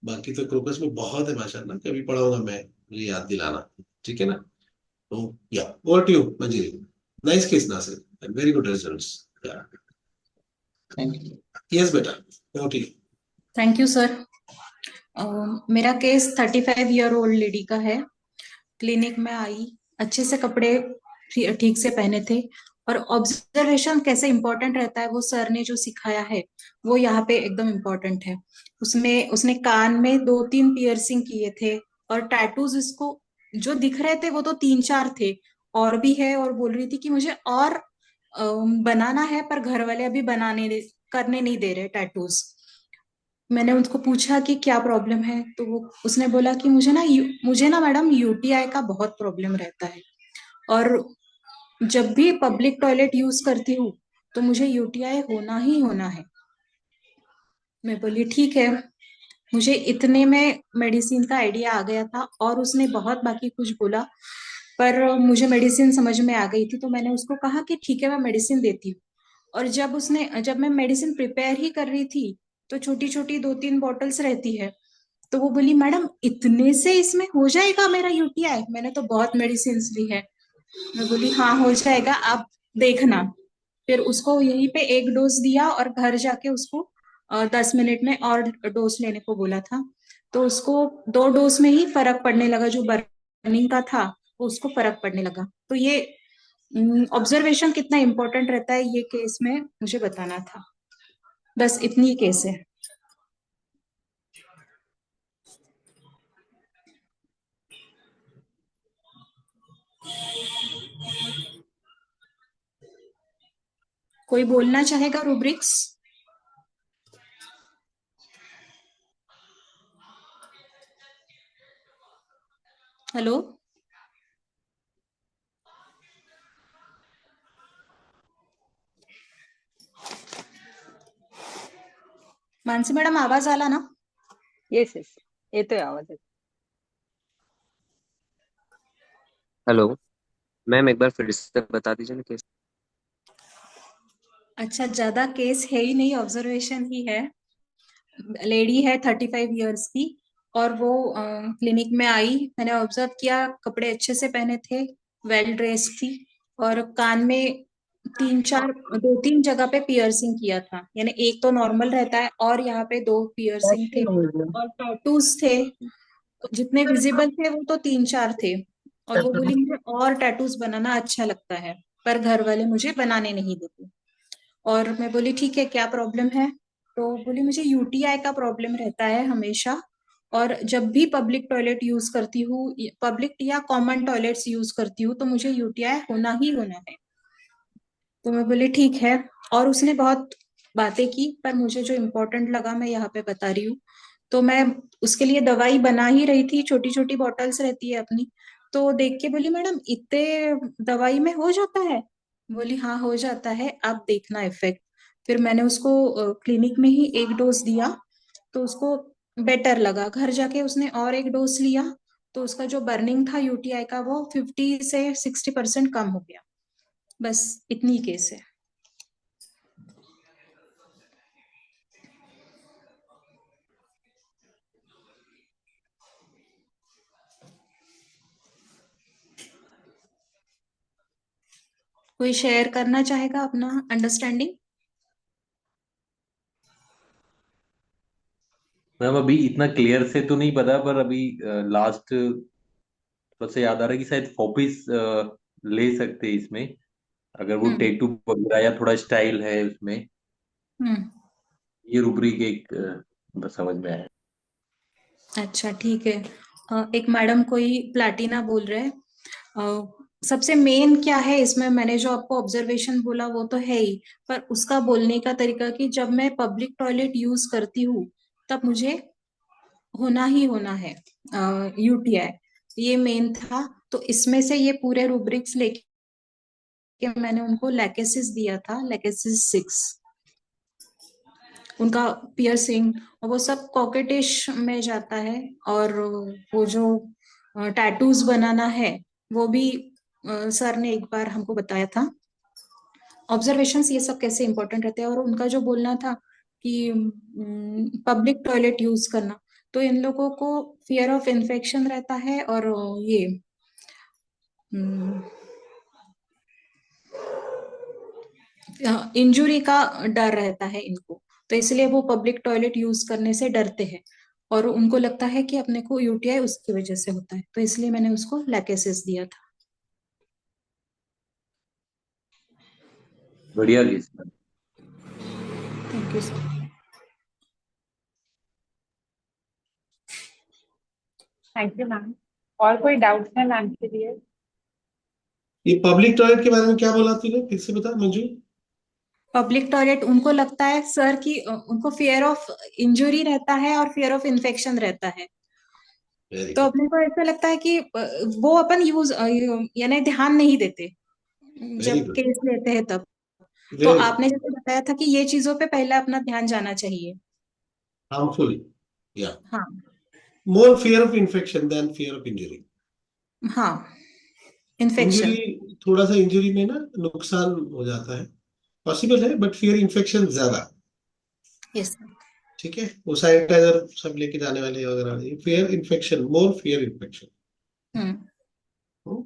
बाकी तो क्रोकस में बहुत है माशाल्लाह, कभी पढ़ाऊंगा मैं, मुझे याद दिलाना, ठीक है ना। तो yeah over to you Manjiri, nice case Nasir and very good results, yeah thank you. Yes बेटा, over to you. Thank you sir. मेरा केस 35 ईयर ओल्ड लेडी का है। क्लिनिक में आई, अच्छे से कपड़े ठीक से पहने थे, और ऑब्जर्वेशन कैसे इंपॉर्टेंट रहता है वो सर ने जो सिखाया है वो यहाँ पे एकदम इम्पोर्टेंट है। उसने कान में 2-3 पियर्सिंग किए थे, और टैटूज इसको जो दिख रहे थे वो तो 3-4 थे, और भी है, और बोल रही थी कि मुझे और बनाना है, पर घर वाले अभी करने नहीं दे रहे टैटूज। मैंने उसको पूछा कि क्या प्रॉब्लम है, तो वो उसने बोला कि मुझे ना मैडम यूटीआई का बहुत प्रॉब्लम रहता है, और जब भी पब्लिक टॉयलेट यूज करती हूँ तो मुझे यूटीआई होना ही होना है। मैं बोली ठीक है। मुझे इतने में मेडिसिन का आइडिया आ गया था, और उसने बहुत बाकी कुछ बोला, पर मुझे मेडिसिन समझ में आ गई थी, तो मैंने उसको कहा कि ठीक है मैं मेडिसिन देती हूँ। और जब मैं मेडिसिन प्रिपेयर ही कर रही थी, तो छोटी छोटी 2-3 बॉटल्स रहती है, तो वो बोली मैडम इतने से इसमें हो जाएगा मेरा यूटीआई, मैंने तो बहुत मेडिसिन ली है। मैं बोली हाँ हो जाएगा, आप देखना। फिर उसको यहीं पे एक डोज दिया, और घर जाके उसको 10 मिनट में और डोज लेने को बोला था। तो उसको 2 डोज में ही फर्क पड़ने लगा, जो बर्निंग का था वो उसको फर्क पड़ने लगा। तो ये ऑब्जर्वेशन कितना इंपॉर्टेंट रहता है ये केस में मुझे बताना था। बस इतनी केस है। कोई बोलना चाहेगा रूब्रिक्स? हेलो मानसी मॅडम, आवाज आला ना? येस येस, येतोय आवाज येतो. हेलो मैम, एक बार फिर से बता दीजिए ना केस। अच्छा, ज्यादा केस है ही नहीं, ऑब्जर्वेशन ही है। लेडी है 35 इयर्स की, और वो क्लिनिक में आई। मैंने ऑब्जर्व किया, कपड़े अच्छे से पहने थे, वेल ड्रेस्ड थी, और कान में 2-3 जगह पे पियर्सिंग किया था। यानी एक तो नॉर्मल रहता है, और यहाँ पे 2 पियर्सिंग थे, और टैटूज थे। जितने विजिबल थे वो तो 3-4 थे। और वो बोली मुझे और टैटूज बनाना अच्छा लगता है, पर घर वाले मुझे बनाने नहीं देते। और मैं बोली ठीक है, क्या प्रॉब्लम है? तो बोली मुझे यूटीआई का प्रॉब्लम रहता है हमेशा, और जब भी पब्लिक टॉयलेट यूज करती हूँ, पब्लिक या कॉमन टॉयलेट्स यूज करती हूँ, तो मुझे यूटीआई होना ही होना है। तो मैं बोली ठीक है। और उसने बहुत बातें की, पर मुझे जो इम्पोर्टेंट लगा मैं यहाँ पे बता रही हूँ। तो मैं उसके लिए दवाई बना ही रही थी, छोटी छोटी बॉटल्स रहती है अपनी। तो देख के बोली मैडम इतने दवाई में हो जाता है? बोली हाँ हो जाता है, आप देखना इफेक्ट। फिर मैंने उसको क्लिनिक में ही एक डोज दिया, तो उसको बेटर लगा। घर जाके उसने और एक डोज लिया, तो उसका जो बर्निंग था यूटीआई का वो 50 से 60% कम हो गया। बस इतनी केस है। कोई शेयर करना चाहेगा अपना अंडरस्टैंडिंग? मैम अभी इतना क्लियर से तो नहीं पता, पर अभी लास्ट थोड़ा सा याद आ रहा है कि शायद फॉपिस ले सकते हैं इसमें, अगर वो हम्म टेटू वगैरह या थोड़ा स्टाइल है उसमें। हम्म ये रूब्रिक एक बस समझ में आया। अच्छा ठीक है। एक मैडम कोई प्लाटिना बोल रहे हैं। सबसे मेन क्या है इसमें, मैंने जो आपको ऑब्जर्वेशन बोला वो तो है ही, पर उसका बोलने का तरीका कि जब मैं पब्लिक टॉयलेट यूज करती हूँ तब मुझे होना ही होना है यूटीआई, ये मेन था। तो इसमें से ये पूरे रूब्रिक्स लेके मैंने उनको लैकेसिस दिया था, लैकेसिस 6, उनका पियर्सिंग, और वो सब कॉकेटिश में जाता है। और वो जो टैटूज बनाना है वो भी सर ने एक बार हमको बताया था। ऑब्जर्वेशंस ये सब कैसे इंपॉर्टेंट रहते हैं। और उनका जो बोलना था कि पब्लिक टॉयलेट यूज करना, तो इन लोगों को फियर ऑफ इन्फेक्शन रहता है, और ये इंजुरी का डर रहता है इनको, तो इसलिए वो पब्लिक टॉयलेट यूज करने से डरते हैं, और उनको लगता है कि अपने को यूटीआई उसकी वजह से होता है। तो इसलिए मैंने उसको लैकेसिस दिया था। बढ़िया case. Thank you sir. Thank you ma'am. और कोई डाउट्स है मैम के लिए? ये पब्लिक टॉयलेट के बारे में क्या बोला तूने, फिर से बता मंजू। पब्लिक टॉयलेट उनको लगता है सर कि उनको फियर ऑफ इंजुरी रहता है और फियर ऑफ इन्फेक्शन रहता है, वेरी तो गुड, अपने को ऐसा लगता है कि वो अपन यूज यानी ध्यान नहीं देते वेरी जब गुड, केस लेते हैं तब। तो वेरी गुड। आपने जैसे बताया था कि ये चीजों पे पहले अपना ध्यान जाना चाहिए। हार्मफुल, या हाँ। More fear of infection than fear of injury. हाँ, इन्फेक्शन। इंजरी, थोड़ा सा इंजरी में ना नुकसान हो जाता है, पॉसिबल है, बट फियर इन्फेक्शन ज्यादा। यस। ठीक है, वो सैनिटाइजर सब लेके जाने वाले वगैरह, फियर इन्फेक्शन, मोर फियर इन्फेक्शन। हम्म।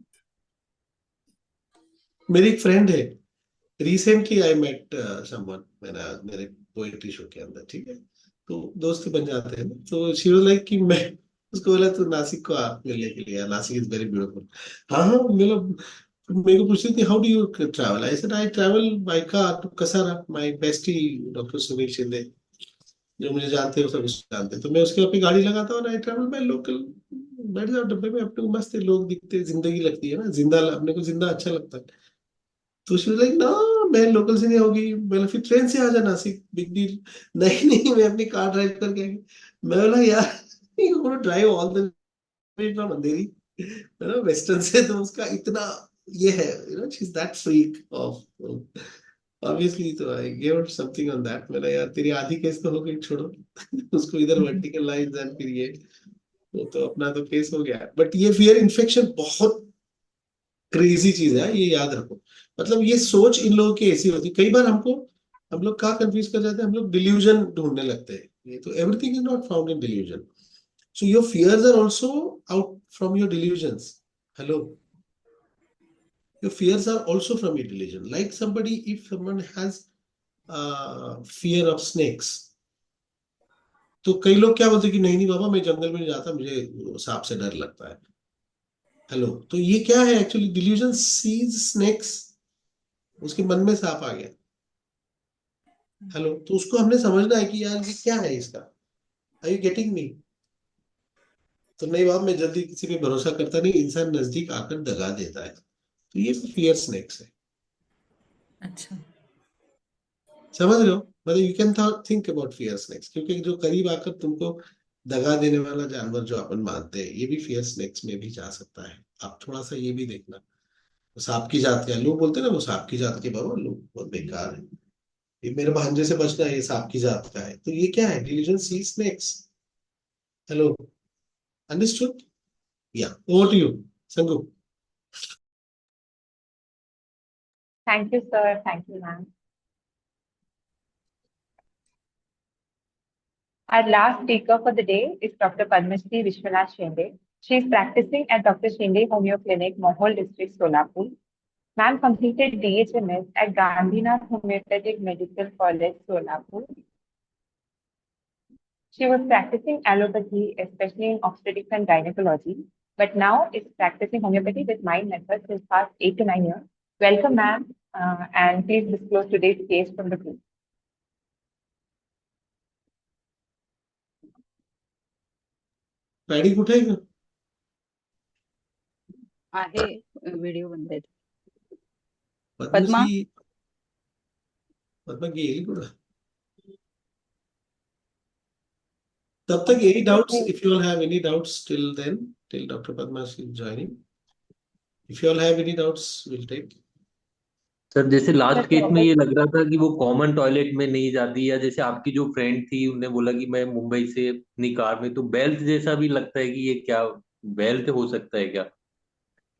मेरी एक फ्रेंड है, रिसेंटली आई मेट समवन, मैंने आज मेरे पोएट्री शो के अंदर, ठीक है, तो दोस्त बन जाते हैं ना, तो शी वाज लाइक कि मैं उसको बोला तू नासिक को आ मिलने के लिए, नासिक इज वेरी ब्यूटीफुल। हाँ हाँ, मतलब मेरे को पूछ रही थी how do you travel, I said I travel by car to Kasara, my bestie doctor Sunil Shinde, जो मुझे जानते हैं वो सब उसको जानते हैं, तो मैं उसके अपनी गाड़ी लगाता हूँ और आई ट्रैवल बाय लोकल, बैठ जाओ डब्बे में अपने, मस्त है, लोग दिखते हैं, जिंदगी लगती है ना, जिंदा अपने को जिंदा अच्छा लगता है। तो शी वाज लाइक ना, मैं लोकल से नहीं होगी, मैंने फिर ट्रेन से आ जा नासिक, बिग डील। नहीं नहीं, मैं अपनी कार ड्राइव करके आएंगे। मैं बोला यार, you gonna drive all the way from Andheri, है ना, वेस्टर्न से, तो उसका इतना ये है, you know, she is that freak of, obviously, तो I give something on that, मैंने यार तेरी आधी केस तो हो गई, छोड़ो उसको इधर वर्टिकल लाइंस एंड फिर ये, वो तो अपना तो केस हो गया, बट ये फियर इन्फेक्शन बहुत क्रेजी चीज है, ये याद रखो। मतलब ये सोच इन लोगों की ऐसी होती है, कई बार हमको, हम लोग क्या कंफ्यूज कर जाते हैं, हम लोग डिल्यूजन ढूंढने लगते हैं, ये तो everything is not found in delusion, so your fears are also out from your delusions. Hello, your fears are also from your delusion, like somebody, if someone has fear of snakes, तो कई लोग क्या बोलते हैं कि नहीं नहीं बाबा, मैं जंगल में नहीं जाता, मुझे सांप से डर लगता है। हेलो, तो ये क्या है, एक्चुअली डिल्यूजन सीज स्नेक्स, उसके मन में सांप आ गया। हेलो, तो उसको हमने समझना है कि यार ये क्या है इसका, आर यू गेटिंग मी। तो नहीं बाबा, मैं जल्दी किसी पे भरोसा करता नहीं, इंसान नजदीक आकर दगा देता है, तो ये फियर स्नेक्स है। अच्छा। समझ रहे हो, मतलब you can think about fear snakes, क्योंकि जो करीब आकर तुमको दगा देने वाला जानवर जो अपन मानते हैं, ये भी फियर स्नेक्स में भी जा सकता है। आप थोड़ा सा ये भी देखना, सांप की जात के लोग बोलते हैं ना, वो सांप की जात के, बाबा लोग बहुत बेकार है, ये मेरे भांजे से बचना है, ये सांप की जात का है, तो ये क्या है, delusion see snakes. Hello, understood, yeah over to you Sangu. Thank you, sir. Thank you, ma'am. Our last speaker for the day is Dr. Padmashree Vishwanath Shinde. She is practicing at Dr. Shinde Homeo Clinic, Mohol District, Solapur. Ma'am completed DHMS at Gandhinath Homeopathic Medical College, Solapur. She was practicing allopathy, especially in obstetrics and gynecology, but now is practicing homeopathy with mind methods since past 8 to 9 years. Welcome, ma'am, and please disclose today's case from the group. Paddy कुठे आहे का? आहे video बंद आहे. पद्मश्री, पद्मा गेली कुठं? तब तक any doubts, if you all have any doubts till then, till Dr. Padma is joining, if you all have any doubts, we'll take. Sir जैसे लास्ट केस में ये लग रहा था कि वो कॉमन टॉयलेट में नहीं जाती, या जैसे आपकी जो फ्रेंड थी उनने बोला कि मैं मुंबई से अपनी कार में, तो बेल्ट जैसा भी लगता है कि ये क्या बेल्ट हो सकता है क्या,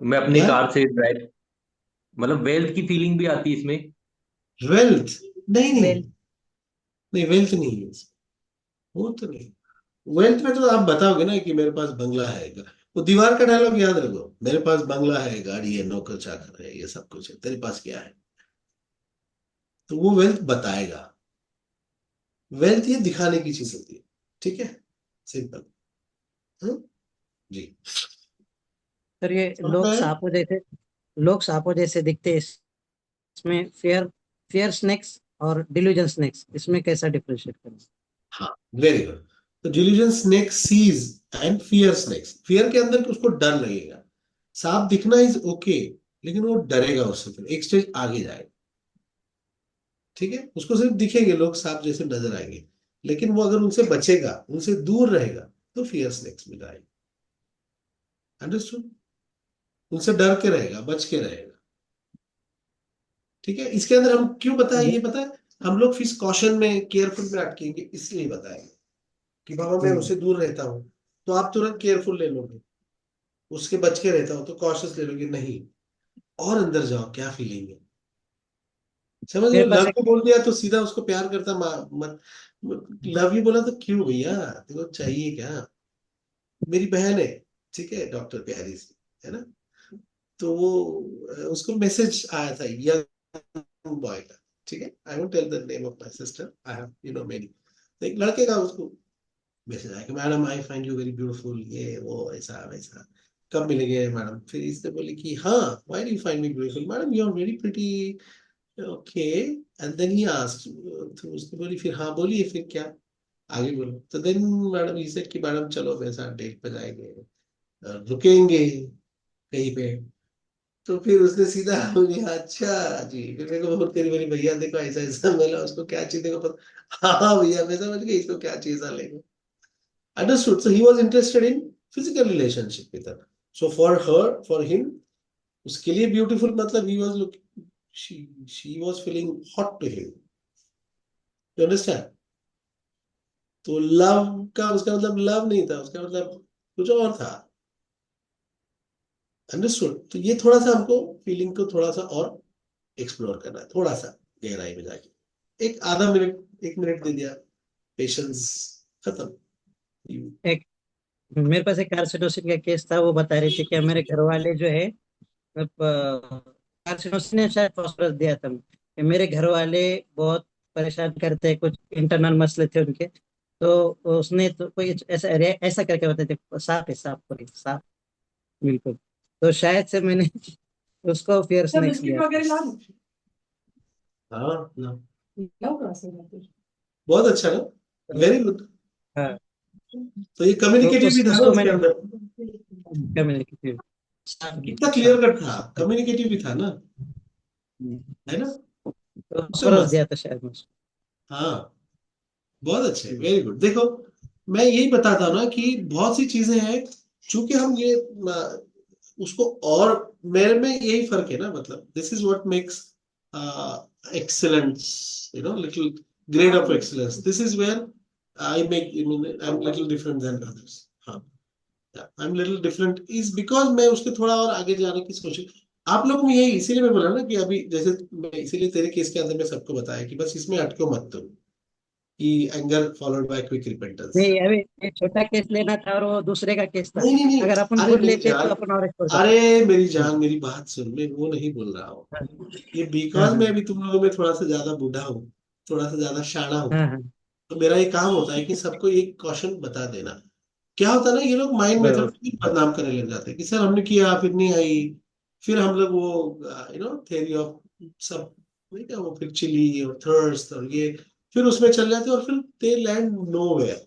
मैं अपनी क्या? कार से ड्राइव, मतलब वेल्थ की फीलिंग भी आती है इसमें। वेल्थ? नहीं नहीं, वेल नहीं वेल्थ नहीं है इसमें, वो तो नहीं। वेल्थ में तो आप बताओगे ना कि मेरे पास बंगला है, वो दीवार का डायलॉग याद रखो, मेरे पास बंगला है, गाड़ी है, नौकर चाकर है, ये सब कुछ है, तेरे पास क्या है, तो वो वेल्थ बताएगा। वेल्थ ये दिखाने की चीज होती है, ठीक है, सिंपल। जी, सर ये समझ में आया? लोग सांपों जैसे दिखते हैं, इसमें फियर फियर स्नेक्स और डिल्यूजन स्नेक्स, इसमें कैसा डिफरेंशिएट करें? हाँ, वेरी गुड। तो delusion snake sees and fear snakes, fear के अंदर कि उसको डर लगेगा, सांप दिखना इज ओके, लेकिन वो डरेगा उससे, फिर एक स्टेज आगे जाएगा। ठीक है, उसको सिर्फ दिखेंगे लोग सांप जैसे नजर आएंगे, लेकिन वो अगर उनसे बचेगा, उनसे दूर रहेगा, तो फियर स्नेक्स में जाएगा। अंडरस्टूड? उनसे डर के रहेगा, बच के रहेगा। ठीक है, इसके अंदर हम क्यों बताए ये पता है? हम लोग फिर कॉशन में, केयरफुल में अटकेंगे, इसलिए बताएंगे कि बाबा मैं उससे दूर रहता हूँ, तो आप तुरंत केयरफुल ले लोगे। उसके बच के रहता हूँ तो कॉशियस ले लोगे, नहीं। और अंदर जाओ, क्या फीलिंग है, समझ लो। मेरे पास लव एक को बोल दिया तो सीधा उसको प्यार करता, मत, लव यू बोला तो क्यों भैया, देखो चाहिए क्या? मेरी बहन है, ठीक है, डॉक्टर प्यारी सी, है ना, तो वो उसको मैसेज आया था यंग बॉय का, ठीक है, I won't tell the name of my sister, I have many. तो एक लड़के का उसको मैसेज आया कि madam I find you very beautiful, ये वो ऐसा वैसा, कब मिलेंगे मैडम? फिर इसने बोली कि हाँ, why do you find me beautiful madam, you are very pretty, okay. And then he asked, तो उसने बोली फिर हाँ बोलिए फिर क्या आगे बोलो। तो देन मैडम ही सेड कि मैडम चलो मेरे साथ डेट पे जाएंगे, रुकेंगे कहीं पे। तो फिर उसने सीधा बोली अच्छा जी, फिर मेरे को तेरी मेरी भैया देखो ऐसा ऐसा मिला, उसको क्या चाहिए देखो पता, हाँ भैया मैं समझ गई इसको क्या चीज लेगा। Understood. So he was interested in physical relationship with her. So for her, for him, उसके लिए beautiful मतलब he was looking, she was feeling hot to him. You understand? तो love का उसका मतलब love नहीं था, उसका मतलब कुछ और था। Understood? तो ये थोड़ा सा हमको फीलिंग को थोड़ा सा और एक्सप्लोर करना है, थोड़ा सा गहराई में जाके। एक आधा मिनट, 1 मिनट दे दिया, पेशेंस खत्म। एक मेरे पास एक कार्सिनोसिन का केस था। वो बता रही थी कि मेरे घर वाले जो है, कार्सिनोसिन ने शायद फास्फोरस दिया था कि मेरे घर वाले बहुत परेशान करते हैं, कुछ इंटरनल मसले थे उनके। तो उसने तो कोई ऐसा ऐसा करके बताते थे, सांप है, सांप को सांप, बिल्कुल। तो शायद से मैंने उसको फियर स्नेक्स बिस्किट दिया था। वगैरह ला दो। हाँ ना, लाओ थोड़ा सा ला दो। बहुत अच्छा ना, तो, वेरी गुड। हाँ, तो ये तो कम्युनिकेटिव भी था ना उसको उसके मैंने अंदर, कम्युनिकेटिव सांप कितना सांप क्लियर कट था, कम्युनिकेटिव भी था ना, है ना, तो उससे फास्फोरस मस्त। दिया था शायद मुझे। हाँ, बहुत अच्छे, वेरी गुड। देखो मैं यही बताता हूँ ना कि बहुत सी चीजें हैं, चूंकि हम ये उसको, और मेरे में यही फर्क है ना, मतलब this is what makes excellence, little grade of excellence, this is where I make, I am little different than others. हाँ, I am little different is because मैं उसके थोड़ा और आगे जाने की कोशिश। आप लोग में यही, इसीलिए मैं बोला ना कि अभी जैसे मैं इसीलिए तेरे केस के अंदर मैं सबको बताया कि बस इसमें अटको मत तुम, कि anger followed by quick repentance. नहीं, अभी एक छोटा केस लेना था और वो दूसरे का केस था। नहीं नहीं नहीं, अगर अपन अरे खुद मेरी लेते तो जान, अपन और एक्सप्लोर करते। अरे मेरी जान, मेरी बात सुन, मैं वो नहीं बोल रहा हूँ। ये हाँ बिकॉज हाँ मैं अभी तुम लोगों में थोड़ा सा ज्यादा बूढ़ा हूँ, थोड़ा सा ज्यादा शाना हूँ, हाँ हाँ, तो मेरा ये काम होता है कि सबको एक क्वेश्चन बता देना। क्या होता है ना, ये लोग माइंड मेथड बराबर। फिर बदनाम करने लग जाते हैं कि सर हमने किया फिर नहीं आई, फिर हम लोग वो थ्योरी ऑफ सब, नहीं क्या वो, फिर चिली और थर्स्ट और ये, फिर उसमें चल जाते हैं और फिर दे लैंड नोवेयर।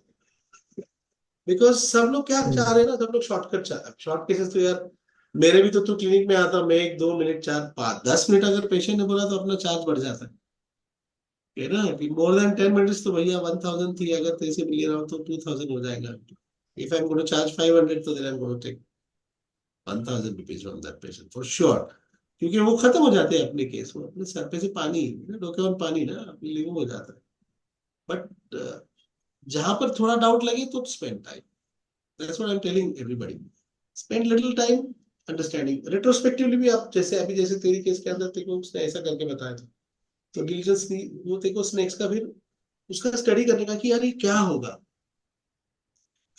बिकॉज सब लोग क्या चाह रहे हैं ना, सब लोग शॉर्टकट चाह रहे हैं, शॉर्ट केसेस। तो यार मेरे भी तो तू क्लिनिक में आता, मैं 1 2 मिनट, 4 5 10 मिनट अगर पेशेंट ने बोला तो अपना चार्ज बढ़ जाता है ना, कि मोर देन 10 मिनट्स तो भैया 1000 थी, अगर तेरे से भी ले रहा हूँ तो 2000 हो जाएगा। If I am going to charge 500, तो then I am going to take 1000 rupees from that patient for sure, क्योंकि वो खत्म हो जाते हैं अपने केस में, अपने सर पे से पानी, डोके में पानी ना, लिव हो जाता है। बट जहां पर थोड़ा डाउट लगे तो spend time, that's what I am telling everybody, spend little time understanding retrospectively भी। आप जैसे अभी, जैसे तेरी केस के अंदर तेरे को उसने ऐसा करके बताया था, तो डिलीजेंस वो तेरे को स्नेक्स का फिर उसका स्टडी करने का कि यार ये क्या होगा,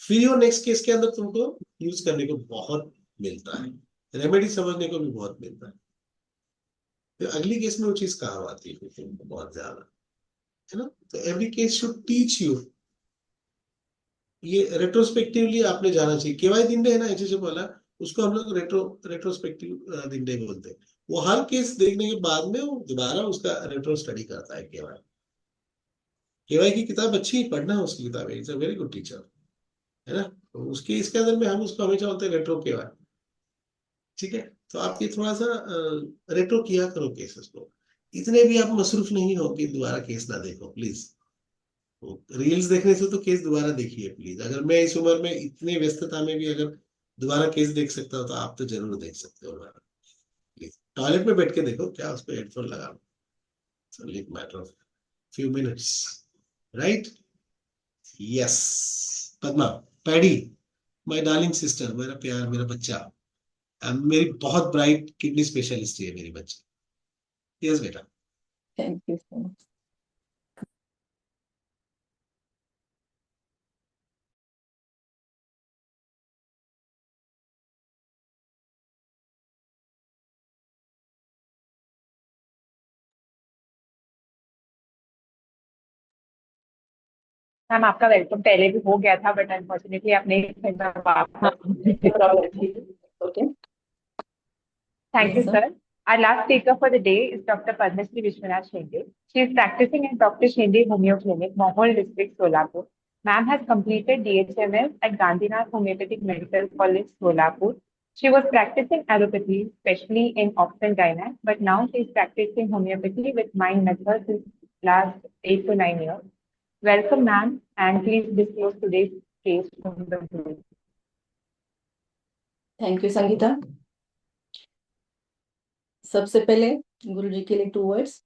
फिर और नेक्स्ट केस के अंदर तुमको यूज करने को बहुत मिलता है, रेमेडी समझने को भी बहुत मिलता है। फिर अगली केस में वो चीज काम आती है फिर तुमको बहुत ज्यादा, है ना। तो every case should teach you, ये रेट्रोस्पेक्टिवली आपने जाना चाहिए। केवाई दिंडे है ना एचएचएफ वाला, उसको हम लोग रेट्रोस्पेक्टिव दिंडे बोलते हैं। वो हर केस देखने के बाद में वो दोबारा उसका रेट्रो स्टडी करता है। केवाई, केवाई की किताब अच्छी, पढ़ना उसकी किताब है, it's a very good teacher, है ना। तो उसके इसके अंदर में हम उसको हमेशा बोलते हैं रेट्रो केवाई। ठीक है, तो आप ये थोड़ा सा रेट्रो किया करो केसेस को। इतने भी आप मसरूफ नहीं हो कि दोबारा केस ना देखो प्लीज। रील्स देखने से तो केस दोबारा देखिए प्लीज। अगर मैं इस उम्र में इतनी व्यस्तता में भी अगर दोबारा केस देख सकता हूँ तो आप तो जरूर देख सकते हो दोबारा। प्लीज टॉयलेट में बैठ के देखो, क्या उस पर हेडफोन लगा लो, only matter of few minutes, right? Yes. Padma, Paddy, my darling sister, मेरा प्यार, मेरा बच्चा, मेरी बहुत ब्राइट किडनी स्पेशलिस्ट है मेरी बच्ची। यस बेटा। Thank you so much. Ma'am आपका वेलकम पहले भी हो गया था, बट अनफॉर्चुनेटली आप नहीं okay. Thank you, Yes, sir. sir. Our last speaker for the day is Dr. Padmasree Vishwanath Shinde. She is practicing at Dr. Shinde Homeo Clinic, Mohol District, Solapur. Ma'am has completed DHMS at Gandhinath Homeopathic Medical College, Solapur. She was practicing allopathy, especially in obs and gynae, but now she is practicing homeopathy with mind methods since last 8 to 9 years. Welcome, ma'am, and please disclose today's case from the group. Thank you Sangeeta. सबसे पहले गुरु जी के लिए 2 words.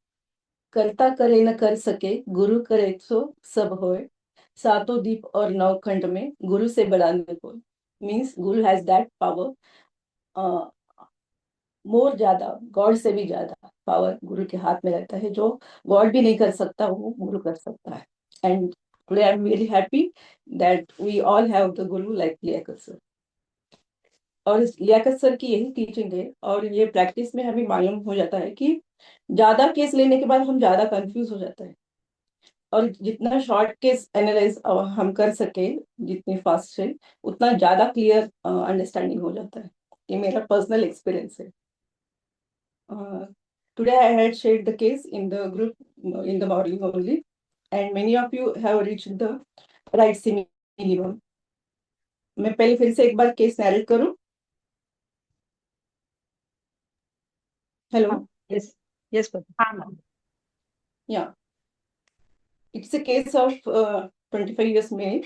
करता करे न कर सके, गुरु करे तो सब होए। सातों दीप और 9 खंड में गुरु से बड़ा न कोई। Means Guru has that power, मोर ज्यादा, गॉड से भी ज्यादा पावर गुरु के हाथ में रहता है। जो गॉड भी नहीं कर सकता वो गुरु कर सकता है। And today I am very happy that we all have the guru like Liyaqat sir. और इस लियाकत सर की यही टीचिंग है, और ये प्रैक्टिस में हमें मालूम हो जाता है कि ज्यादा केस लेने के बाद हम ज्यादा कंफ्यूज हो जाते हैं, और जितना शॉर्ट केस एनालाइज हम कर सके जितनी फास्ट से, उतना ज्यादा क्लियर अंडरस्टैंडिंग हो जाता है। ये मेरा पर्सनल एक्सपीरियंस है। Today I had shared the case in the group in the morning only, and many of you have reached the right minimum. मैं पहले फिर से एक बार केस नैरेट करूं? हेलो। Yes, yes, Padma. हाँ मैम। या it's a case of 25 years में